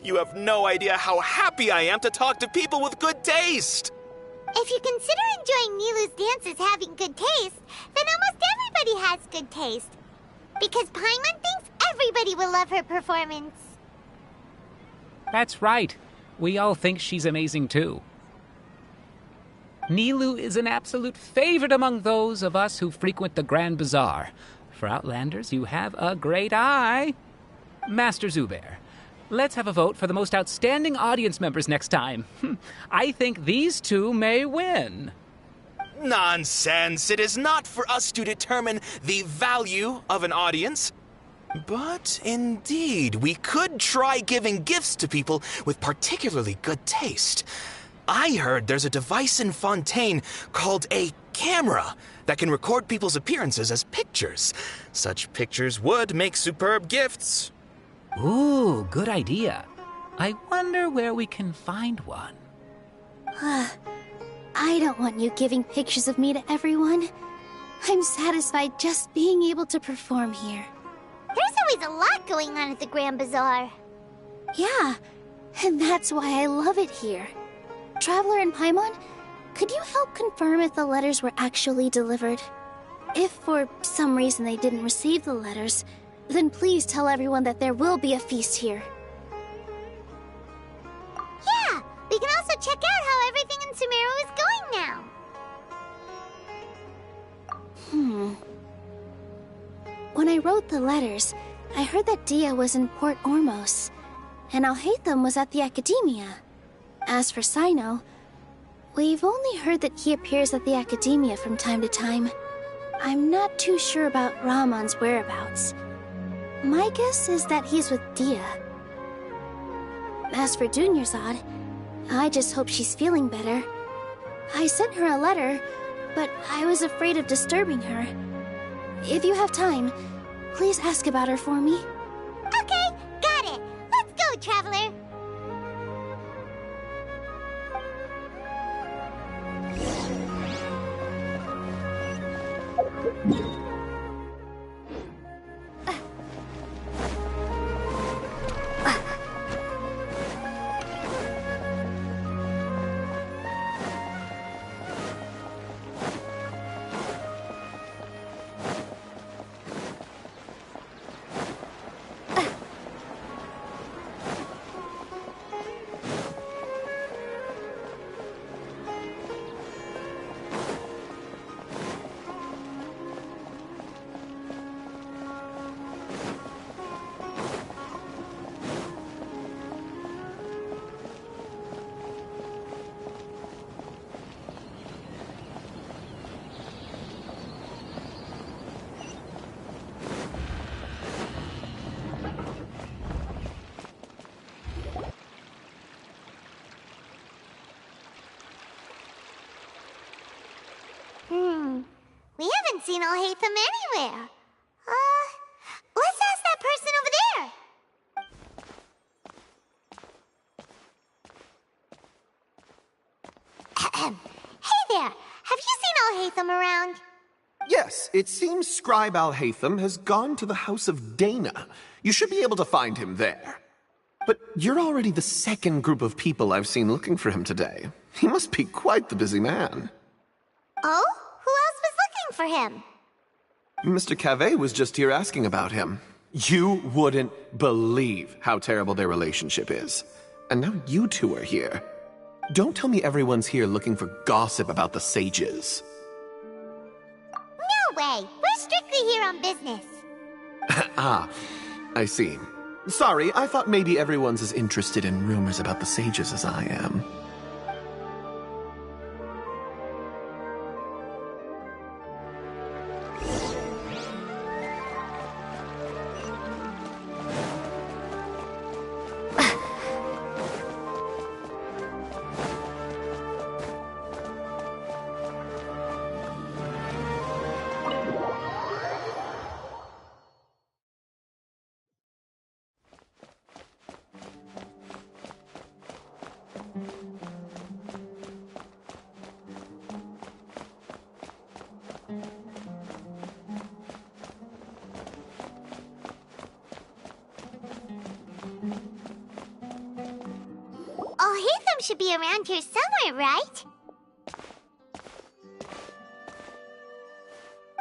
You have no idea how happy I am to talk to people with good taste. If you consider enjoying Nilu's dances having good taste, then almost everybody has good taste. Because Paimon thinks everybody will love her performance. That's right. We all think she's amazing too. Nilu is an absolute favorite among those of us who frequent the Grand Bazaar. For Outlanders, you have a great eye. Master Zubair, let's have a vote for the most outstanding audience members next time. I think these two may win. Nonsense! It is not for us to determine the value of an audience. But indeed, we could try giving gifts to people with particularly good taste. I heard there's a device in Fontaine called a camera that can record people's appearances as pictures. Such pictures would make superb gifts. Ooh, good idea. I wonder where we can find one. I don't want you giving pictures of me to everyone. I'm satisfied just being able to perform here. There's always a lot going on at the Grand Bazaar. Yeah, and that's why I love it here. Traveler and Paimon, could you help confirm if the letters were actually delivered? If for some reason they didn't receive the letters, then please tell everyone that there will be a feast here. Yeah, we can also check out how everything in Sumeru is going now. When I wrote the letters, I heard that Dia was in Port Ormos, and Alhaitham was at the Academia. As for Sino, we've only heard that he appears at the Academia from time to time. I'm not too sure about Rahman's whereabouts. My guess is that he's with Dia. As for Dunyarzad, I just hope she's feeling better. I sent her a letter, but I was afraid of disturbing her. If you have time, please ask about her for me. Okay, got it. Let's go, Traveler. We haven't seen Alhaitham anywhere. Let's ask that person over there. Hey there, have you seen Alhaitham around? Yes, it seems Scribe Alhaitham has gone to the House of Dana. You should be able to find him there. But you're already the second group of people I've seen looking for him today. He must be quite the busy man. Oh? Who else was looking for him? Mr. Cavey was just here asking about him. You wouldn't believe how terrible their relationship is. And now you two are here. Don't tell me everyone's here looking for gossip about the sages. No way! We're strictly here on business. Ah, I see. Sorry, I thought maybe everyone's as interested in rumors about the sages as I am. Haytham should be around here somewhere, right?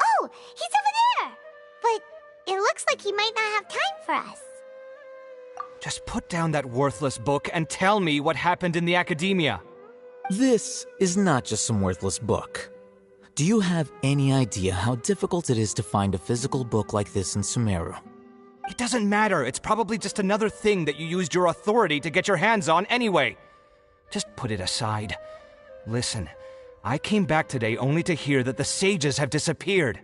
Oh, he's over there! But it looks like he might not have time for us. Just put down that worthless book and tell me what happened in the academia. This is not just some worthless book. Do you have any idea how difficult it is to find a physical book like this in Sumeru? It doesn't matter. It's probably just another thing that you used your authority to get your hands on anyway. Just put it aside. Listen, I came back today only to hear that the sages have disappeared.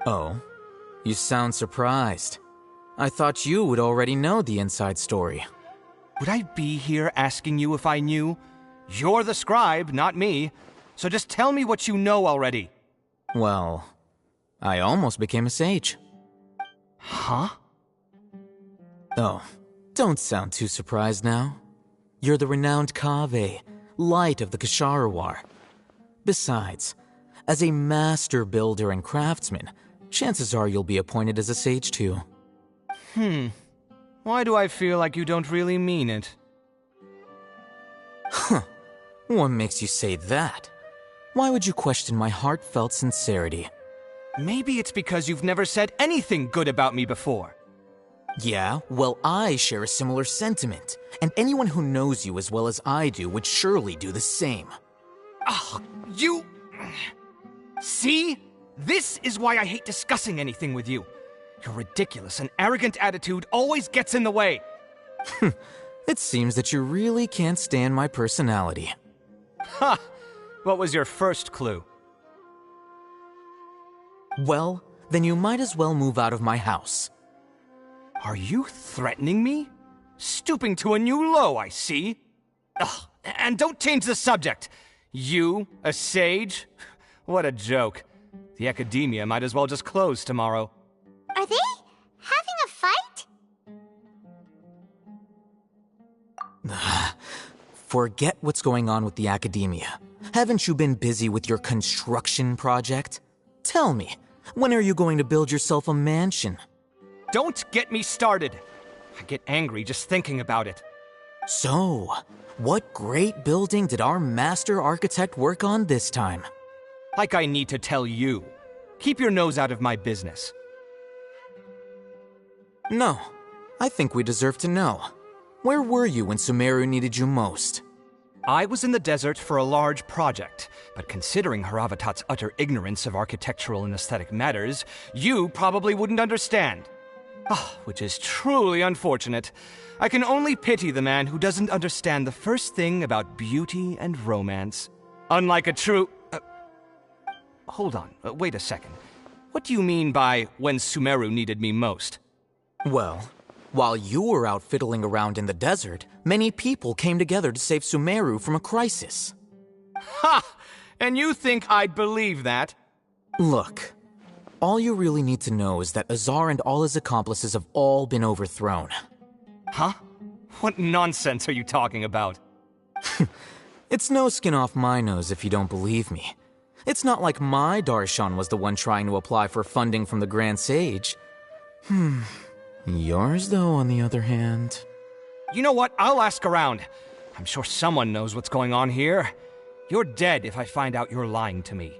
Oh? You sound surprised. I thought you would already know the inside story. Would I be here asking you if I knew? You're the scribe, not me. So just tell me what you know already. Well, I almost became a sage. Huh? Oh, don't sound too surprised now. You're the renowned Kaveh, light of the Ksharawar. Besides, as a master builder and craftsman, chances are you'll be appointed as a sage too. Why do I feel like you don't really mean it? Huh. What makes you say that? Why would you question my heartfelt sincerity? Maybe it's because you've never said anything good about me before. Yeah, well, I share a similar sentiment, and anyone who knows you as well as I do would surely do the same. Oh, you... See? This is why I hate discussing anything with you. Your ridiculous and arrogant attitude always gets in the way. It seems that you really can't stand my personality. Ha! What was your first clue? Well, then you might as well move out of my house. Are you threatening me? Stooping to a new low, I see. Ugh, and don't change the subject. You, a sage? What a joke. The academia might as well just close tomorrow. Are they having a fight? Forget what's going on with the academia. Haven't you been busy with your construction project? Tell me, when are you going to build yourself a mansion? Don't get me started. I get angry just thinking about it. So, what great building did our master architect work on this time? Like I need to tell you. Keep your nose out of my business. No, I think we deserve to know. Where were you when Sumeru needed you most? I was in the desert for a large project, but considering Haravatat's utter ignorance of architectural and aesthetic matters, you probably wouldn't understand. Which is truly unfortunate. I can only pity the man who doesn't understand the first thing about beauty and romance. Unlike a true... Hold on, wait a second. What do you mean by when Sumeru needed me most? Well, while you were out fiddling around in the desert, many people came together to save Sumeru from a crisis. Ha! And you think I'd believe that? Look, all you really need to know is that Azar and all his accomplices have all been overthrown. Huh? What nonsense are you talking about? It's no skin off my nose if you don't believe me. It's not like my Darshan was the one trying to apply for funding from the Grand Sage. Yours, though, on the other hand... You know what? I'll ask around. I'm sure someone knows what's going on here. You're dead if I find out you're lying to me.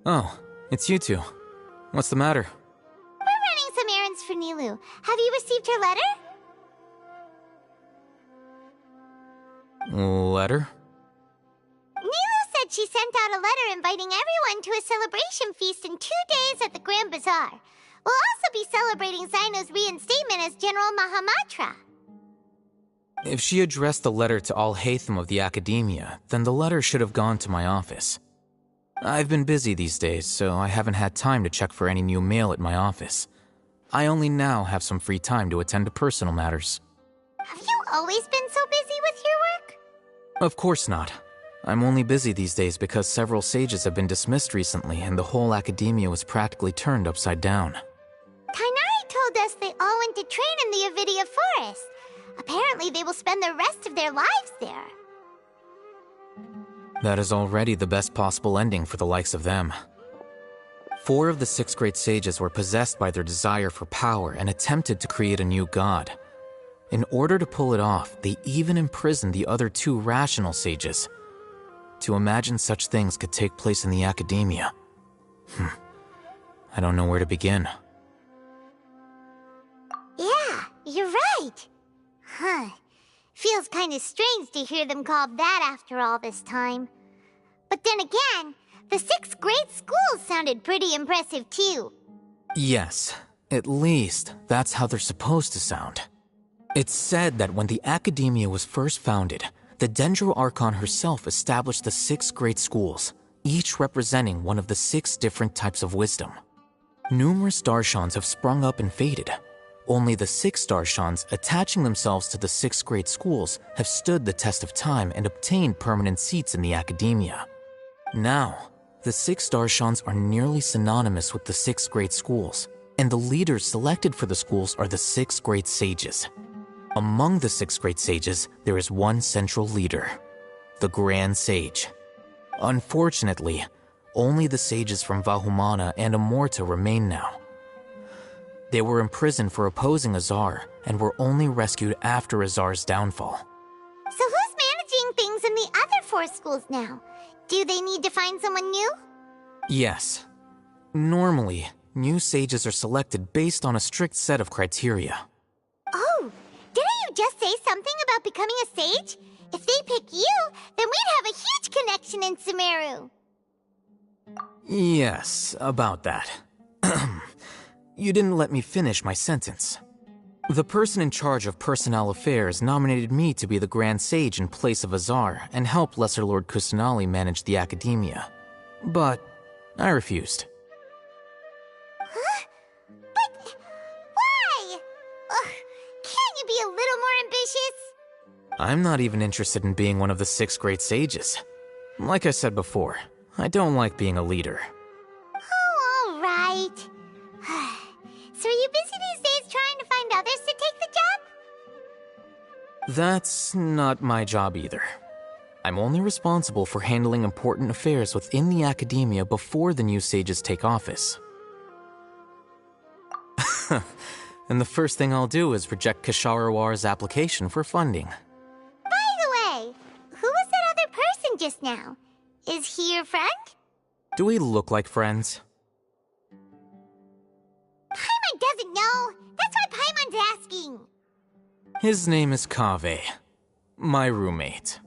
Oh, it's you two. What's the matter? We're running some errands for Nilu. Have you received her letter? Letter? Nilu said she sent out a letter inviting everyone to a celebration feast in 2 days at the Grand Bazaar. We'll also be celebrating Zaino's reinstatement as General Mahamatra. If she addressed the letter to all Haytham of the Academia, then the letter should have gone to my office. I've been busy these days, so I haven't had time to check for any new mail at my office. I only now have some free time to attend to personal matters. Have you always been so busy with your work? Of course not. I'm only busy these days because several sages have been dismissed recently and the whole academia was practically turned upside down. Kainari told us they all went to train in the Avidia forest. Apparently they will spend the rest of their lives there. That is already the best possible ending for the likes of them. 4 of the 6 great sages were possessed by their desire for power and attempted to create a new god. In order to pull it off, they even imprisoned the other 2 rational sages. To imagine such things could take place in the academia. I don't know where to begin. Yeah, you're right. Huh. Feels kinda strange to hear them called that after all this time. But then again, the 6 great schools sounded pretty impressive too. Yes, at least that's how they're supposed to sound. It's said that when the academia was first founded, the Dendro Archon herself established the 6 great schools, each representing one of the 6 different types of wisdom. Numerous Darshans have sprung up and faded. Only the 6 Darshans attaching themselves to the 6 great schools have stood the test of time and obtained permanent seats in the academia. Now, the 6 Darshans are nearly synonymous with the 6 great schools, and the leaders selected for the schools are the 6 great sages. Among the 6 great sages, there is one central leader, the Grand Sage. Unfortunately, only the sages from Vahumana and Amorta remain now. They were imprisoned for opposing Azar and were only rescued after Azar's downfall. So who's managing things in the other 4 schools now? Do they need to find someone new? Yes. Normally, new sages are selected based on a strict set of criteria. Oh, didn't you just say something about becoming a sage? If they pick you, then we'd have a huge connection in Sumeru. Yes, about that. You didn't let me finish my sentence. The person in charge of personnel affairs nominated me to be the Grand Sage in place of Azar and help Lesser Lord Kusanali manage the academia. But I refused. Huh? But why? Ugh, can't you be a little more ambitious? I'm not even interested in being one of the 6 great sages. Like I said before, I don't like being a leader. Oh, all right. So are you busy these days trying to find others to take the job? That's not my job either. I'm only responsible for handling important affairs within the academia before the new sages take office. And the first thing I'll do is reject Kasharawar's application for funding. By the way, who was that other person just now? Is he your friend? Do we look like friends? Paimon doesn't know. That's why Paimon's asking. His name is Kaveh, my roommate.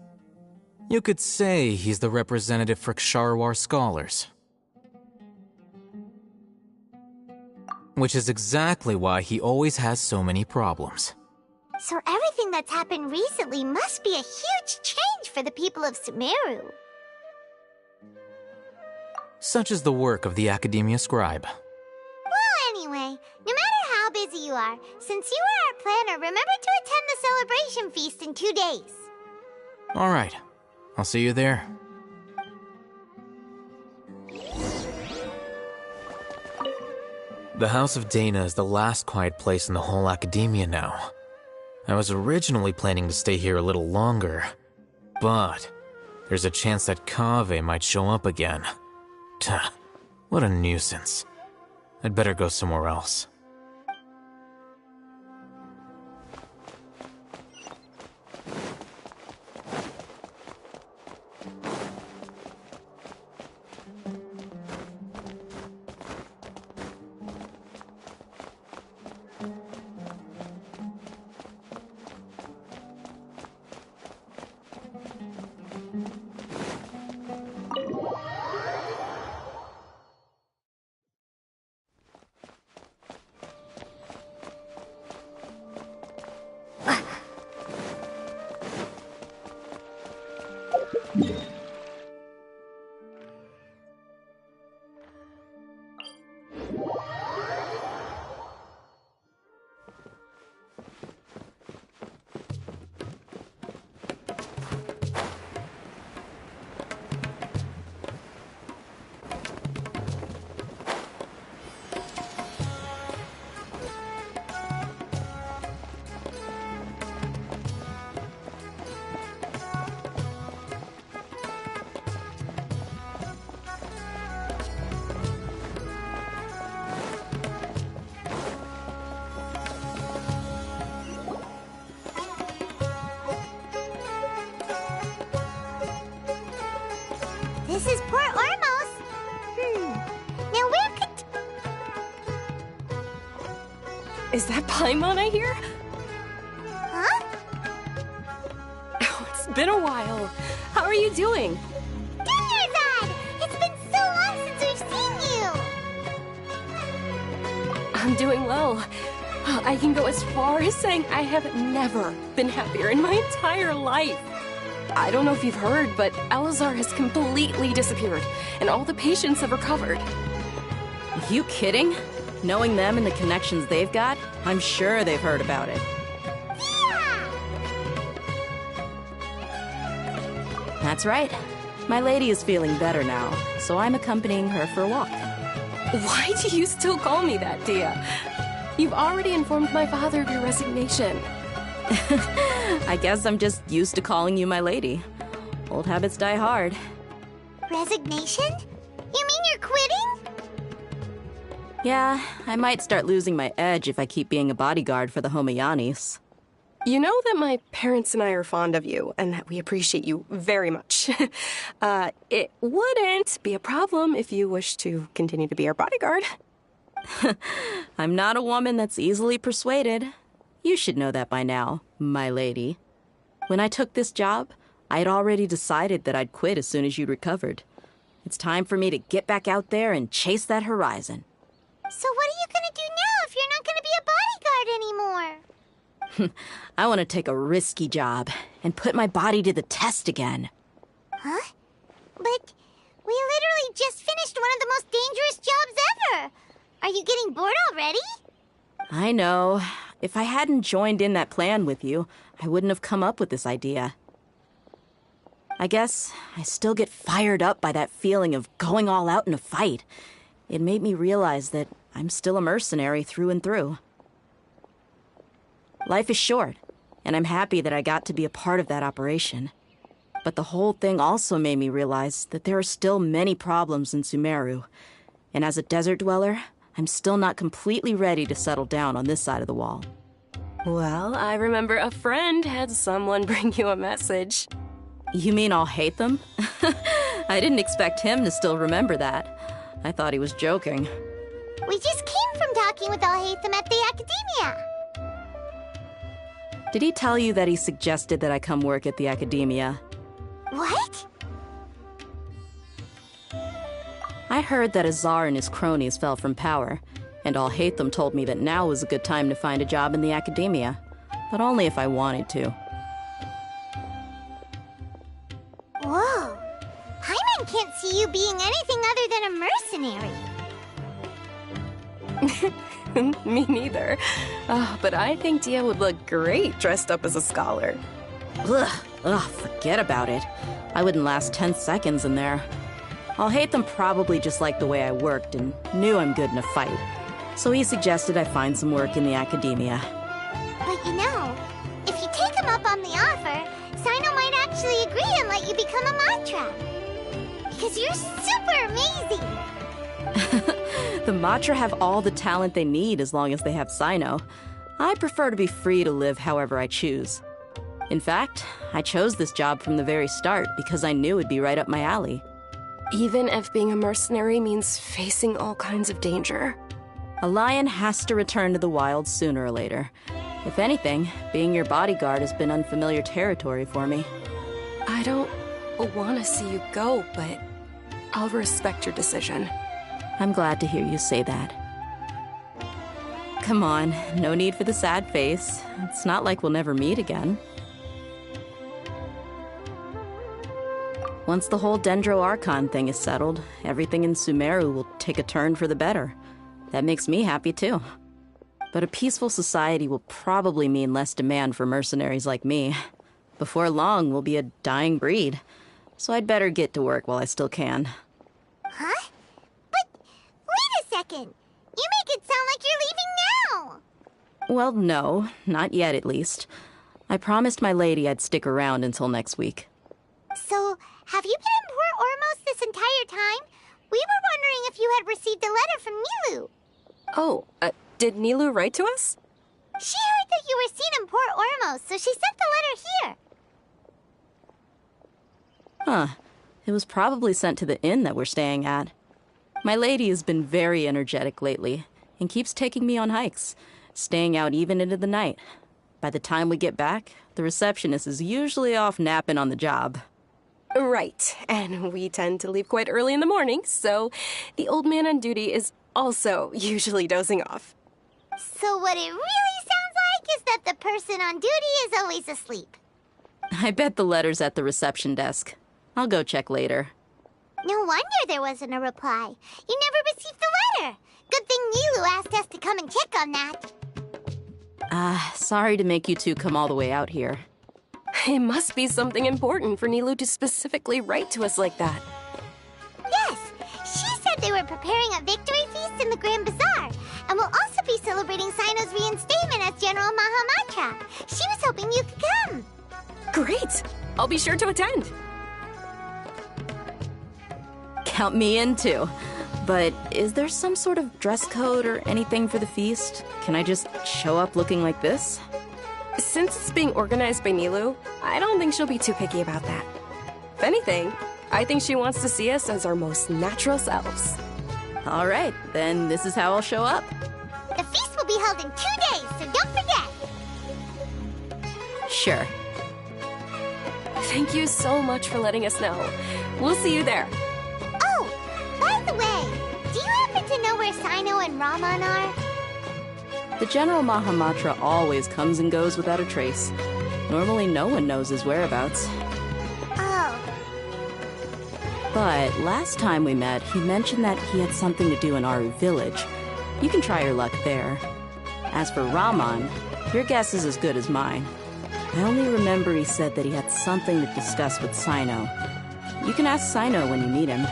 You could say he's the representative for Ksharawar scholars. Which is exactly why he always has so many problems. So everything that's happened recently must be a huge change for the people of Sumeru. Such is the work of the Academia Scribe. Well, anyway, no matter how busy you are, since you are our planner, remember to attend the celebration feast in 2 days. All right, I'll see you there. The House of Dana is the last quiet place in the whole academia now. I was originally planning to stay here a little longer, but there's a chance that Kaveh might show up again. Tuh, what a nuisance. I'd better go somewhere else. This is Port Ormos. Now where could... Is that Paimon I hear? Huh? Oh, it's been a while. How are you doing? Dad! It's been so long since we've seen you! I'm doing well. I can go as far as saying I have never been happier in my entire life. I don't know if you've heard, but Elazar has completely disappeared, and all the patients have recovered. You kidding? Knowing them and the connections they've got, I'm sure they've heard about it. Yeah! That's right. My lady is feeling better now, so I'm accompanying her for a walk. Why do you still call me that, Dia? You've already informed my father of your resignation. I guess I'm just used to calling you my lady. Old habits die hard. Resignation? You mean you're quitting? Yeah, I might start losing my edge if I keep being a bodyguard for the Homayanis. You know that my parents and I are fond of you, and that we appreciate you very much. It wouldn't be a problem if you wish to continue to be our bodyguard. I'm not a woman that's easily persuaded. You should know that by now, my lady. When I took this job, I had already decided that I'd quit as soon as you'd recovered. It's time for me to get back out there and chase that horizon. So what are you gonna do now if you're not gonna be a bodyguard anymore? I want to take a risky job and put my body to the test again. Huh? But we literally just finished one of the most dangerous jobs ever! Are you getting bored already? I know. If I hadn't joined in that plan with you, I wouldn't have come up with this idea. I guess I still get fired up by that feeling of going all out in a fight. It made me realize that I'm still a mercenary through and through. Life is short, and I'm happy that I got to be a part of that operation. But the whole thing also made me realize that there are still many problems in Sumeru. And as a desert dweller, I'm still not completely ready to settle down on this side of the wall. Well, I remember a friend had someone bring you a message. You mean I'll hate them? I didn't expect him to still remember that. I thought he was joking. We just came from talking with Alhaitham at the Academia. Did he tell you that he suggested that I come work at the Academia? What? I heard that Azar and his cronies fell from power, and Alhaitham told me that now was a good time to find a job in the Academia, but only if I wanted to. Whoa. Paimon can't see you being anything other than a mercenary. Me neither. But I think Dia would look great dressed up as a scholar. Ugh, forget about it. I wouldn't last 10 seconds in there. Alhaitham probably just liked the way I worked and knew I'm good in a fight. So he suggested I find some work in the Academia. But you know, if you take him up on the offer, Sino might actually agree and let you become a Matra. Because you're super amazing! The Matra have all the talent they need as long as they have Sino. I prefer to be free to live however I choose. In fact, I chose this job from the very start because I knew it'd be right up my alley. Even if being a mercenary means facing all kinds of danger. A lion has to return to the wild sooner or later. If anything, being your bodyguard has been unfamiliar territory for me. I don't want to see you go, but I'll respect your decision. I'm glad to hear you say that. Come on, no need for the sad face. It's not like we'll never meet again. Once the whole Dendro Archon thing is settled, everything in Sumeru will take a turn for the better. That makes me happy too. But a peaceful society will probably mean less demand for mercenaries like me. Before long, we'll be a dying breed. So I'd better get to work while I still can. Huh? But wait a second! You make it sound like you're leaving now! Well, no, not yet at least. I promised my lady I'd stick around until next week. So, have you been in Port Ormos this entire time? We were wondering if you had received a letter from Nilu. Oh, did Nilu write to us? She heard that you were seen in Port Ormos, so she sent the letter here. Huh. It was probably sent to the inn that we're staying at. My lady has been very energetic lately and keeps taking me on hikes, staying out even into the night. By the time we get back, the receptionist is usually off napping on the job. Right, and we tend to leave quite early in the morning, so the old man on duty is also usually dozing off. So what it really sounds like is that the person on duty is always asleep. I bet the letter's at the reception desk. I'll go check later. No wonder there wasn't a reply. You never received the letter. Good thing Nilu asked us to come and check on that. Sorry to make you two come all the way out here. It must be something important for Nilu to specifically write to us like that. Yes, she said they were preparing a victory feast in the Grand Bazaar, and will also be celebrating Sino's reinstatement as General Mahamatra. She was hoping you could come. Great! I'll be sure to attend. Count me in too. But is there some sort of dress code or anything for the feast? Can I just show up looking like this? Since it's being organized by Nilu, I don't think she'll be too picky about that. If anything, I think she wants to see us as our most natural selves. All right, then this is how I'll show up. The feast will be held in 2 days, so don't forget. Sure. Thank you so much for letting us know. We'll see you there. Oh, by the way, do you happen to know where Sino and Raman are? The General Mahamatra always comes and goes without a trace. Normally no one knows his whereabouts. Oh. But last time we met, he mentioned that he had something to do in Aru village. You can try your luck there. As for Raman, your guess is as good as mine. I only remember he said that he had something to discuss with Sino. You can ask Sino when you meet him.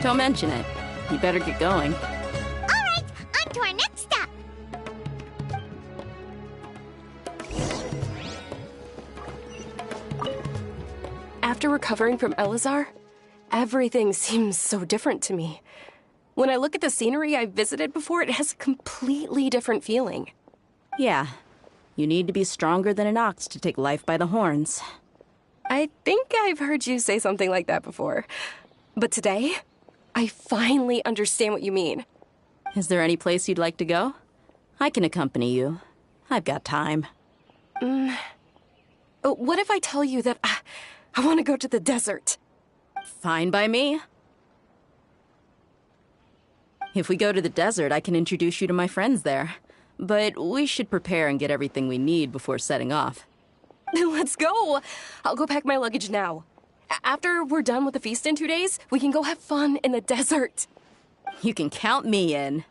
Don't mention it. You better get going. To our next stop. After recovering from Elazar, everything seems so different to me. When I look at the scenery I've visited before, it has a completely different feeling. Yeah. You need to be stronger than an ox to take life by the horns. I think I've heard you say something like that before. But today, I finally understand what you mean. Is there any place you'd like to go? I can accompany you. I've got time. What if I tell you that I want to go to the desert? Fine by me. If we go to the desert, I can introduce you to my friends there. But we should prepare and get everything we need before setting off. Let's go! I'll go pack my luggage now. After we're done with the feast in 2 days, we can go have fun in the desert. You can count me in.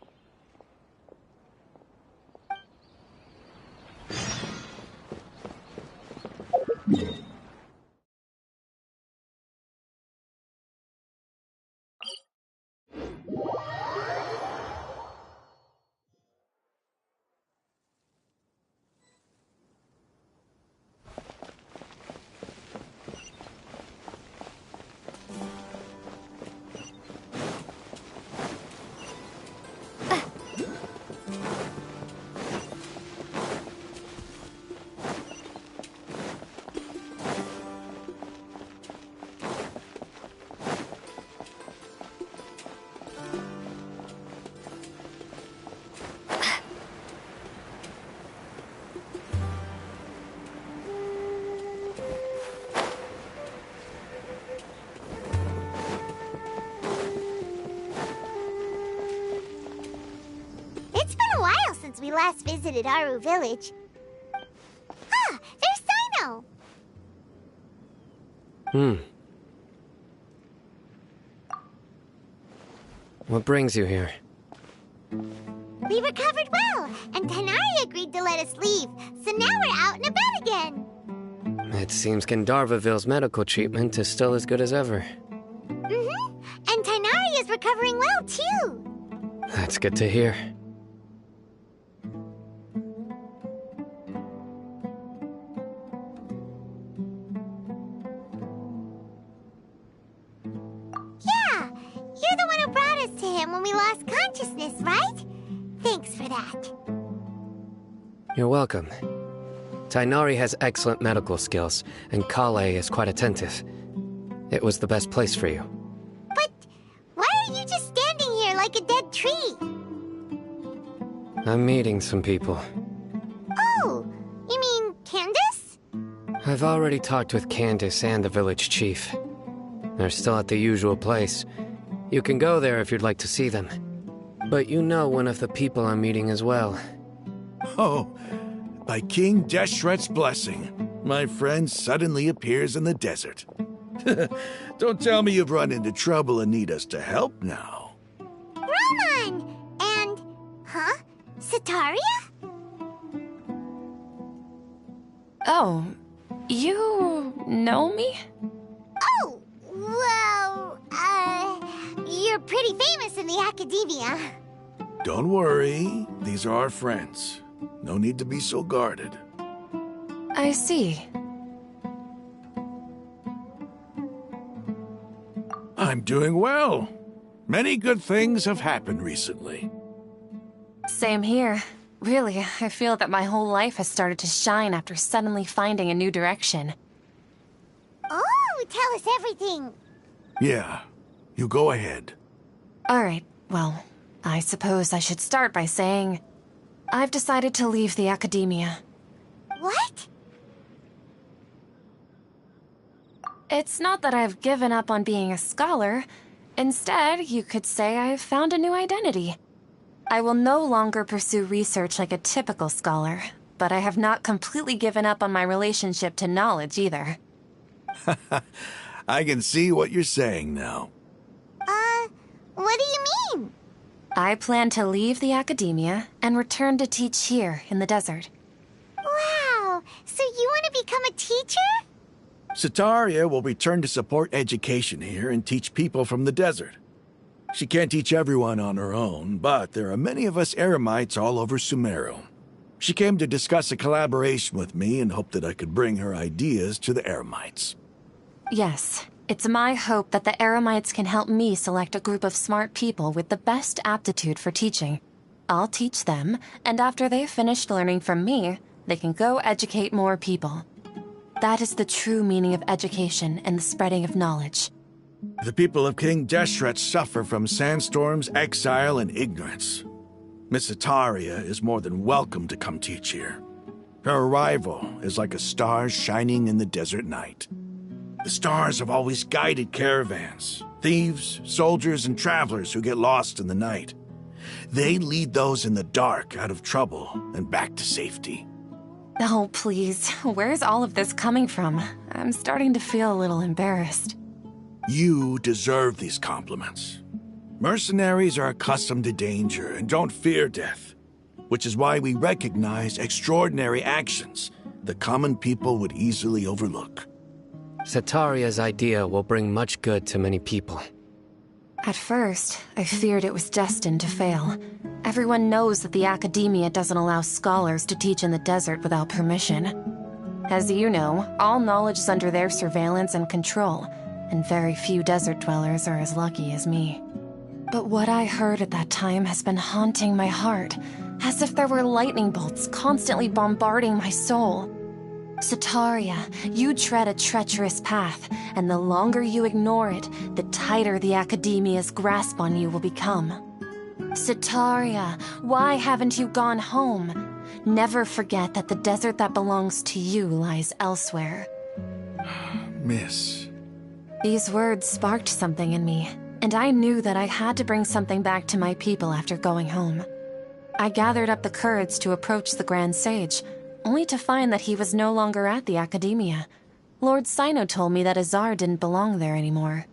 It's been a while since we last visited Aru village. Ah, there's Sino! What brings you here? We recovered well, and Tainari agreed to let us leave, so now we're out and about again. It seems Gandharvaville's medical treatment is still as good as ever. Mm-hmm, and Tainari is recovering well, too. That's good to hear. Yeah, you're the one who brought us to him when we lost consciousness, right? Thanks for that. You're welcome. Tainari has excellent medical skills, and Kale is quite attentive. It was the best place for you. But why are you just standing here like a dead tree? I'm meeting some people. Oh, you mean Candace? I've already talked with Candace and the village chief. They're still at the usual place. You can go there if you'd like to see them. But you know one of the people I'm meeting as well. Oh, by King Deshret's blessing, my friend suddenly appears in the desert. Don't tell me you've run into trouble and need us to help now. Roman! And... huh? Sataria? Oh, you know me? Oh, well, you're pretty famous in the academia. Don't worry, these are our friends. No need to be so guarded. I see. I'm doing well. Many good things have happened recently. Same here. Really, I feel that my whole life has started to shine after suddenly finding a new direction. Oh, tell us everything. Yeah, you go ahead. Alright, well, I suppose I should start by saying I've decided to leave the academia. What? It's not that I've given up on being a scholar. Instead, you could say I've found a new identity. I will no longer pursue research like a typical scholar, but I have not completely given up on my relationship to knowledge either. I can see what you're saying now. What do you mean? I plan to leave the academia and return to teach here in the desert. Wow, so you want to become a teacher? Sataria will return to support education here and teach people from the desert. She can't teach everyone on her own, but there are many of us Eremites all over Sumeru. She came to discuss a collaboration with me and hoped that I could bring her ideas to the Eremites. Yes, it's my hope that the Eremites can help me select a group of smart people with the best aptitude for teaching. I'll teach them, and after they've finished learning from me, they can go educate more people. That is the true meaning of education and the spreading of knowledge. The people of King Deshret suffer from sandstorms, exile, and ignorance. Miss Sataria is more than welcome to come teach here. Her arrival is like a star shining in the desert night. The stars have always guided caravans, thieves, soldiers, and travelers who get lost in the night. They lead those in the dark out of trouble and back to safety. Oh, please. Where's all of this coming from? I'm starting to feel a little embarrassed. You deserve these compliments. Mercenaries are accustomed to danger and don't fear death, which is why we recognize extraordinary actions the common people would easily overlook. Sataria's idea will bring much good to many people. At first, I feared it was destined to fail. Everyone knows that the academia doesn't allow scholars to teach in the desert without permission. As you know, all knowledge is under their surveillance and control, and very few desert dwellers are as lucky as me. But what I heard at that time has been haunting my heart, as if there were lightning bolts constantly bombarding my soul. Sataria, you tread a treacherous path, and the longer you ignore it, the tighter the academia's grasp on you will become. Sataria, why haven't you gone home? Never forget that the desert that belongs to you lies elsewhere. Miss. These words sparked something in me, and I knew that I had to bring something back to my people after going home. I gathered up the courage to approach the Grand Sage, only to find that he was no longer at the academia. Lord Sino told me that Azar didn't belong there anymore.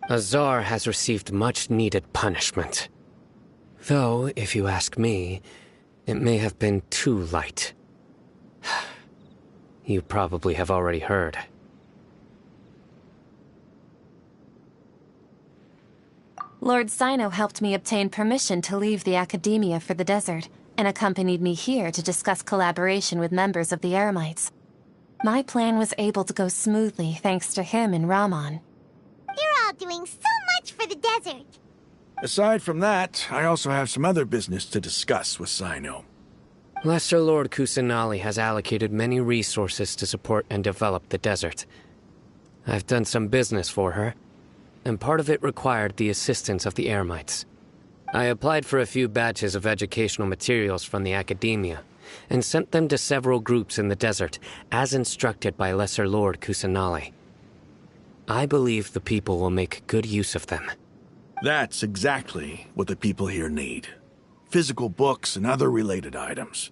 Azar has received much-needed punishment. Though, if you ask me, it may have been too light. You probably have already heard. Lord Sino helped me obtain permission to leave the academia for the desert, and accompanied me here to discuss collaboration with members of the Eremites. My plan was able to go smoothly thanks to him and Rahman. You're all doing so much for the desert. Aside from that, I also have some other business to discuss with Sino. Lesser Lord Kusanali has allocated many resources to support and develop the desert. I've done some business for her, and part of it required the assistance of the Eremites. I applied for a few batches of educational materials from the Academia, and sent them to several groups in the desert, as instructed by Lesser Lord Kusanali. I believe the people will make good use of them. That's exactly what the people here need. Physical books and other related items.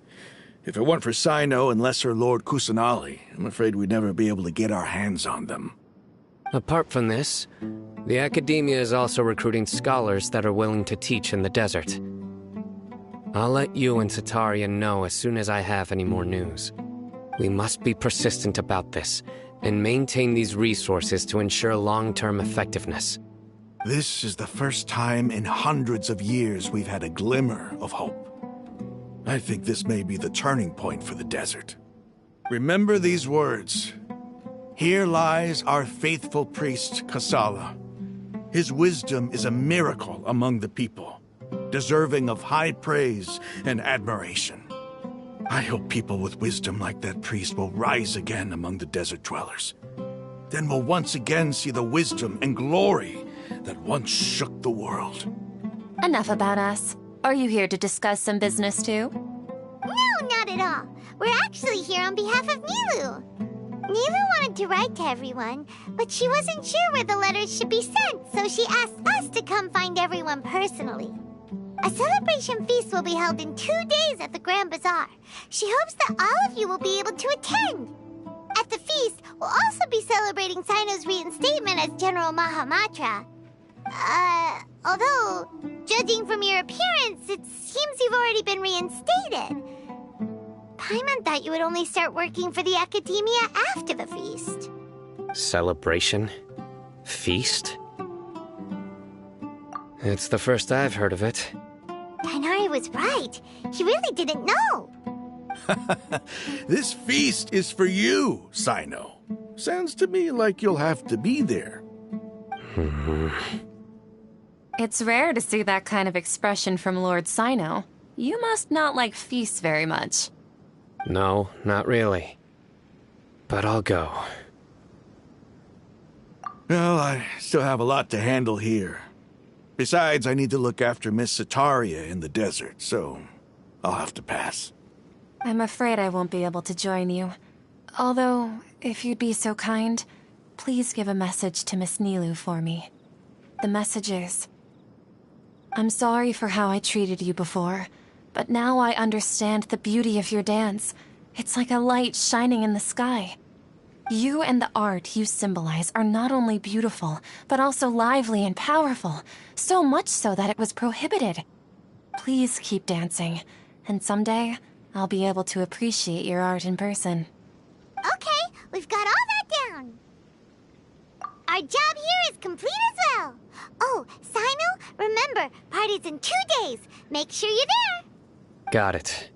If it weren't for Sino and Lesser Lord Kusanali, I'm afraid we'd never be able to get our hands on them. Apart from this, the Academia is also recruiting scholars that are willing to teach in the desert. I'll let you and Sataria know as soon as I have any more news. We must be persistent about this, and maintain these resources to ensure long-term effectiveness. This is the first time in hundreds of years we've had a glimmer of hope. I think this may be the turning point for the desert. Remember these words. Here lies our faithful priest, Kasala. His wisdom is a miracle among the people, deserving of high praise and admiration. I hope people with wisdom like that priest will rise again among the desert dwellers. Then we'll once again see the wisdom and glory that once shook the world. Enough about us. Are you here to discuss some business too? No, not at all. We're actually here on behalf of Nilu. Nilu wanted to write to everyone, but she wasn't sure where the letters should be sent, so she asked us to come find everyone personally. A celebration feast will be held in 2 days at the Grand Bazaar. She hopes that all of you will be able to attend. At the feast, we'll also be celebrating Sino's reinstatement as General Mahamatra. Although, judging from your appearance, it seems you've already been reinstated. Paimon thought you would only start working for the Academia after the feast. Celebration? Feast? It's the first I've heard of it. Tainari was right. He really didn't know. This feast is for you, Sino. Sounds to me like you'll have to be there. It's rare to see that kind of expression from Lord Sino. You must not like feasts very much. No, not really. But I'll go. Well, I still have a lot to handle here. Besides, I need to look after Miss Sataria in the desert, so I'll have to pass. I'm afraid I won't be able to join you. Although, if you'd be so kind, please give a message to Miss Nilu for me. The message is, I'm sorry for how I treated you before, but now I understand the beauty of your dance. It's like a light shining in the sky. You and the art you symbolize are not only beautiful, but also lively and powerful, so much so that it was prohibited. Please keep dancing, and someday I'll be able to appreciate your art in person. Okay, we've got all that down. Our job here is complete as well. Oh, Sino, remember, party's in 2 days. Make sure you're there. Got it.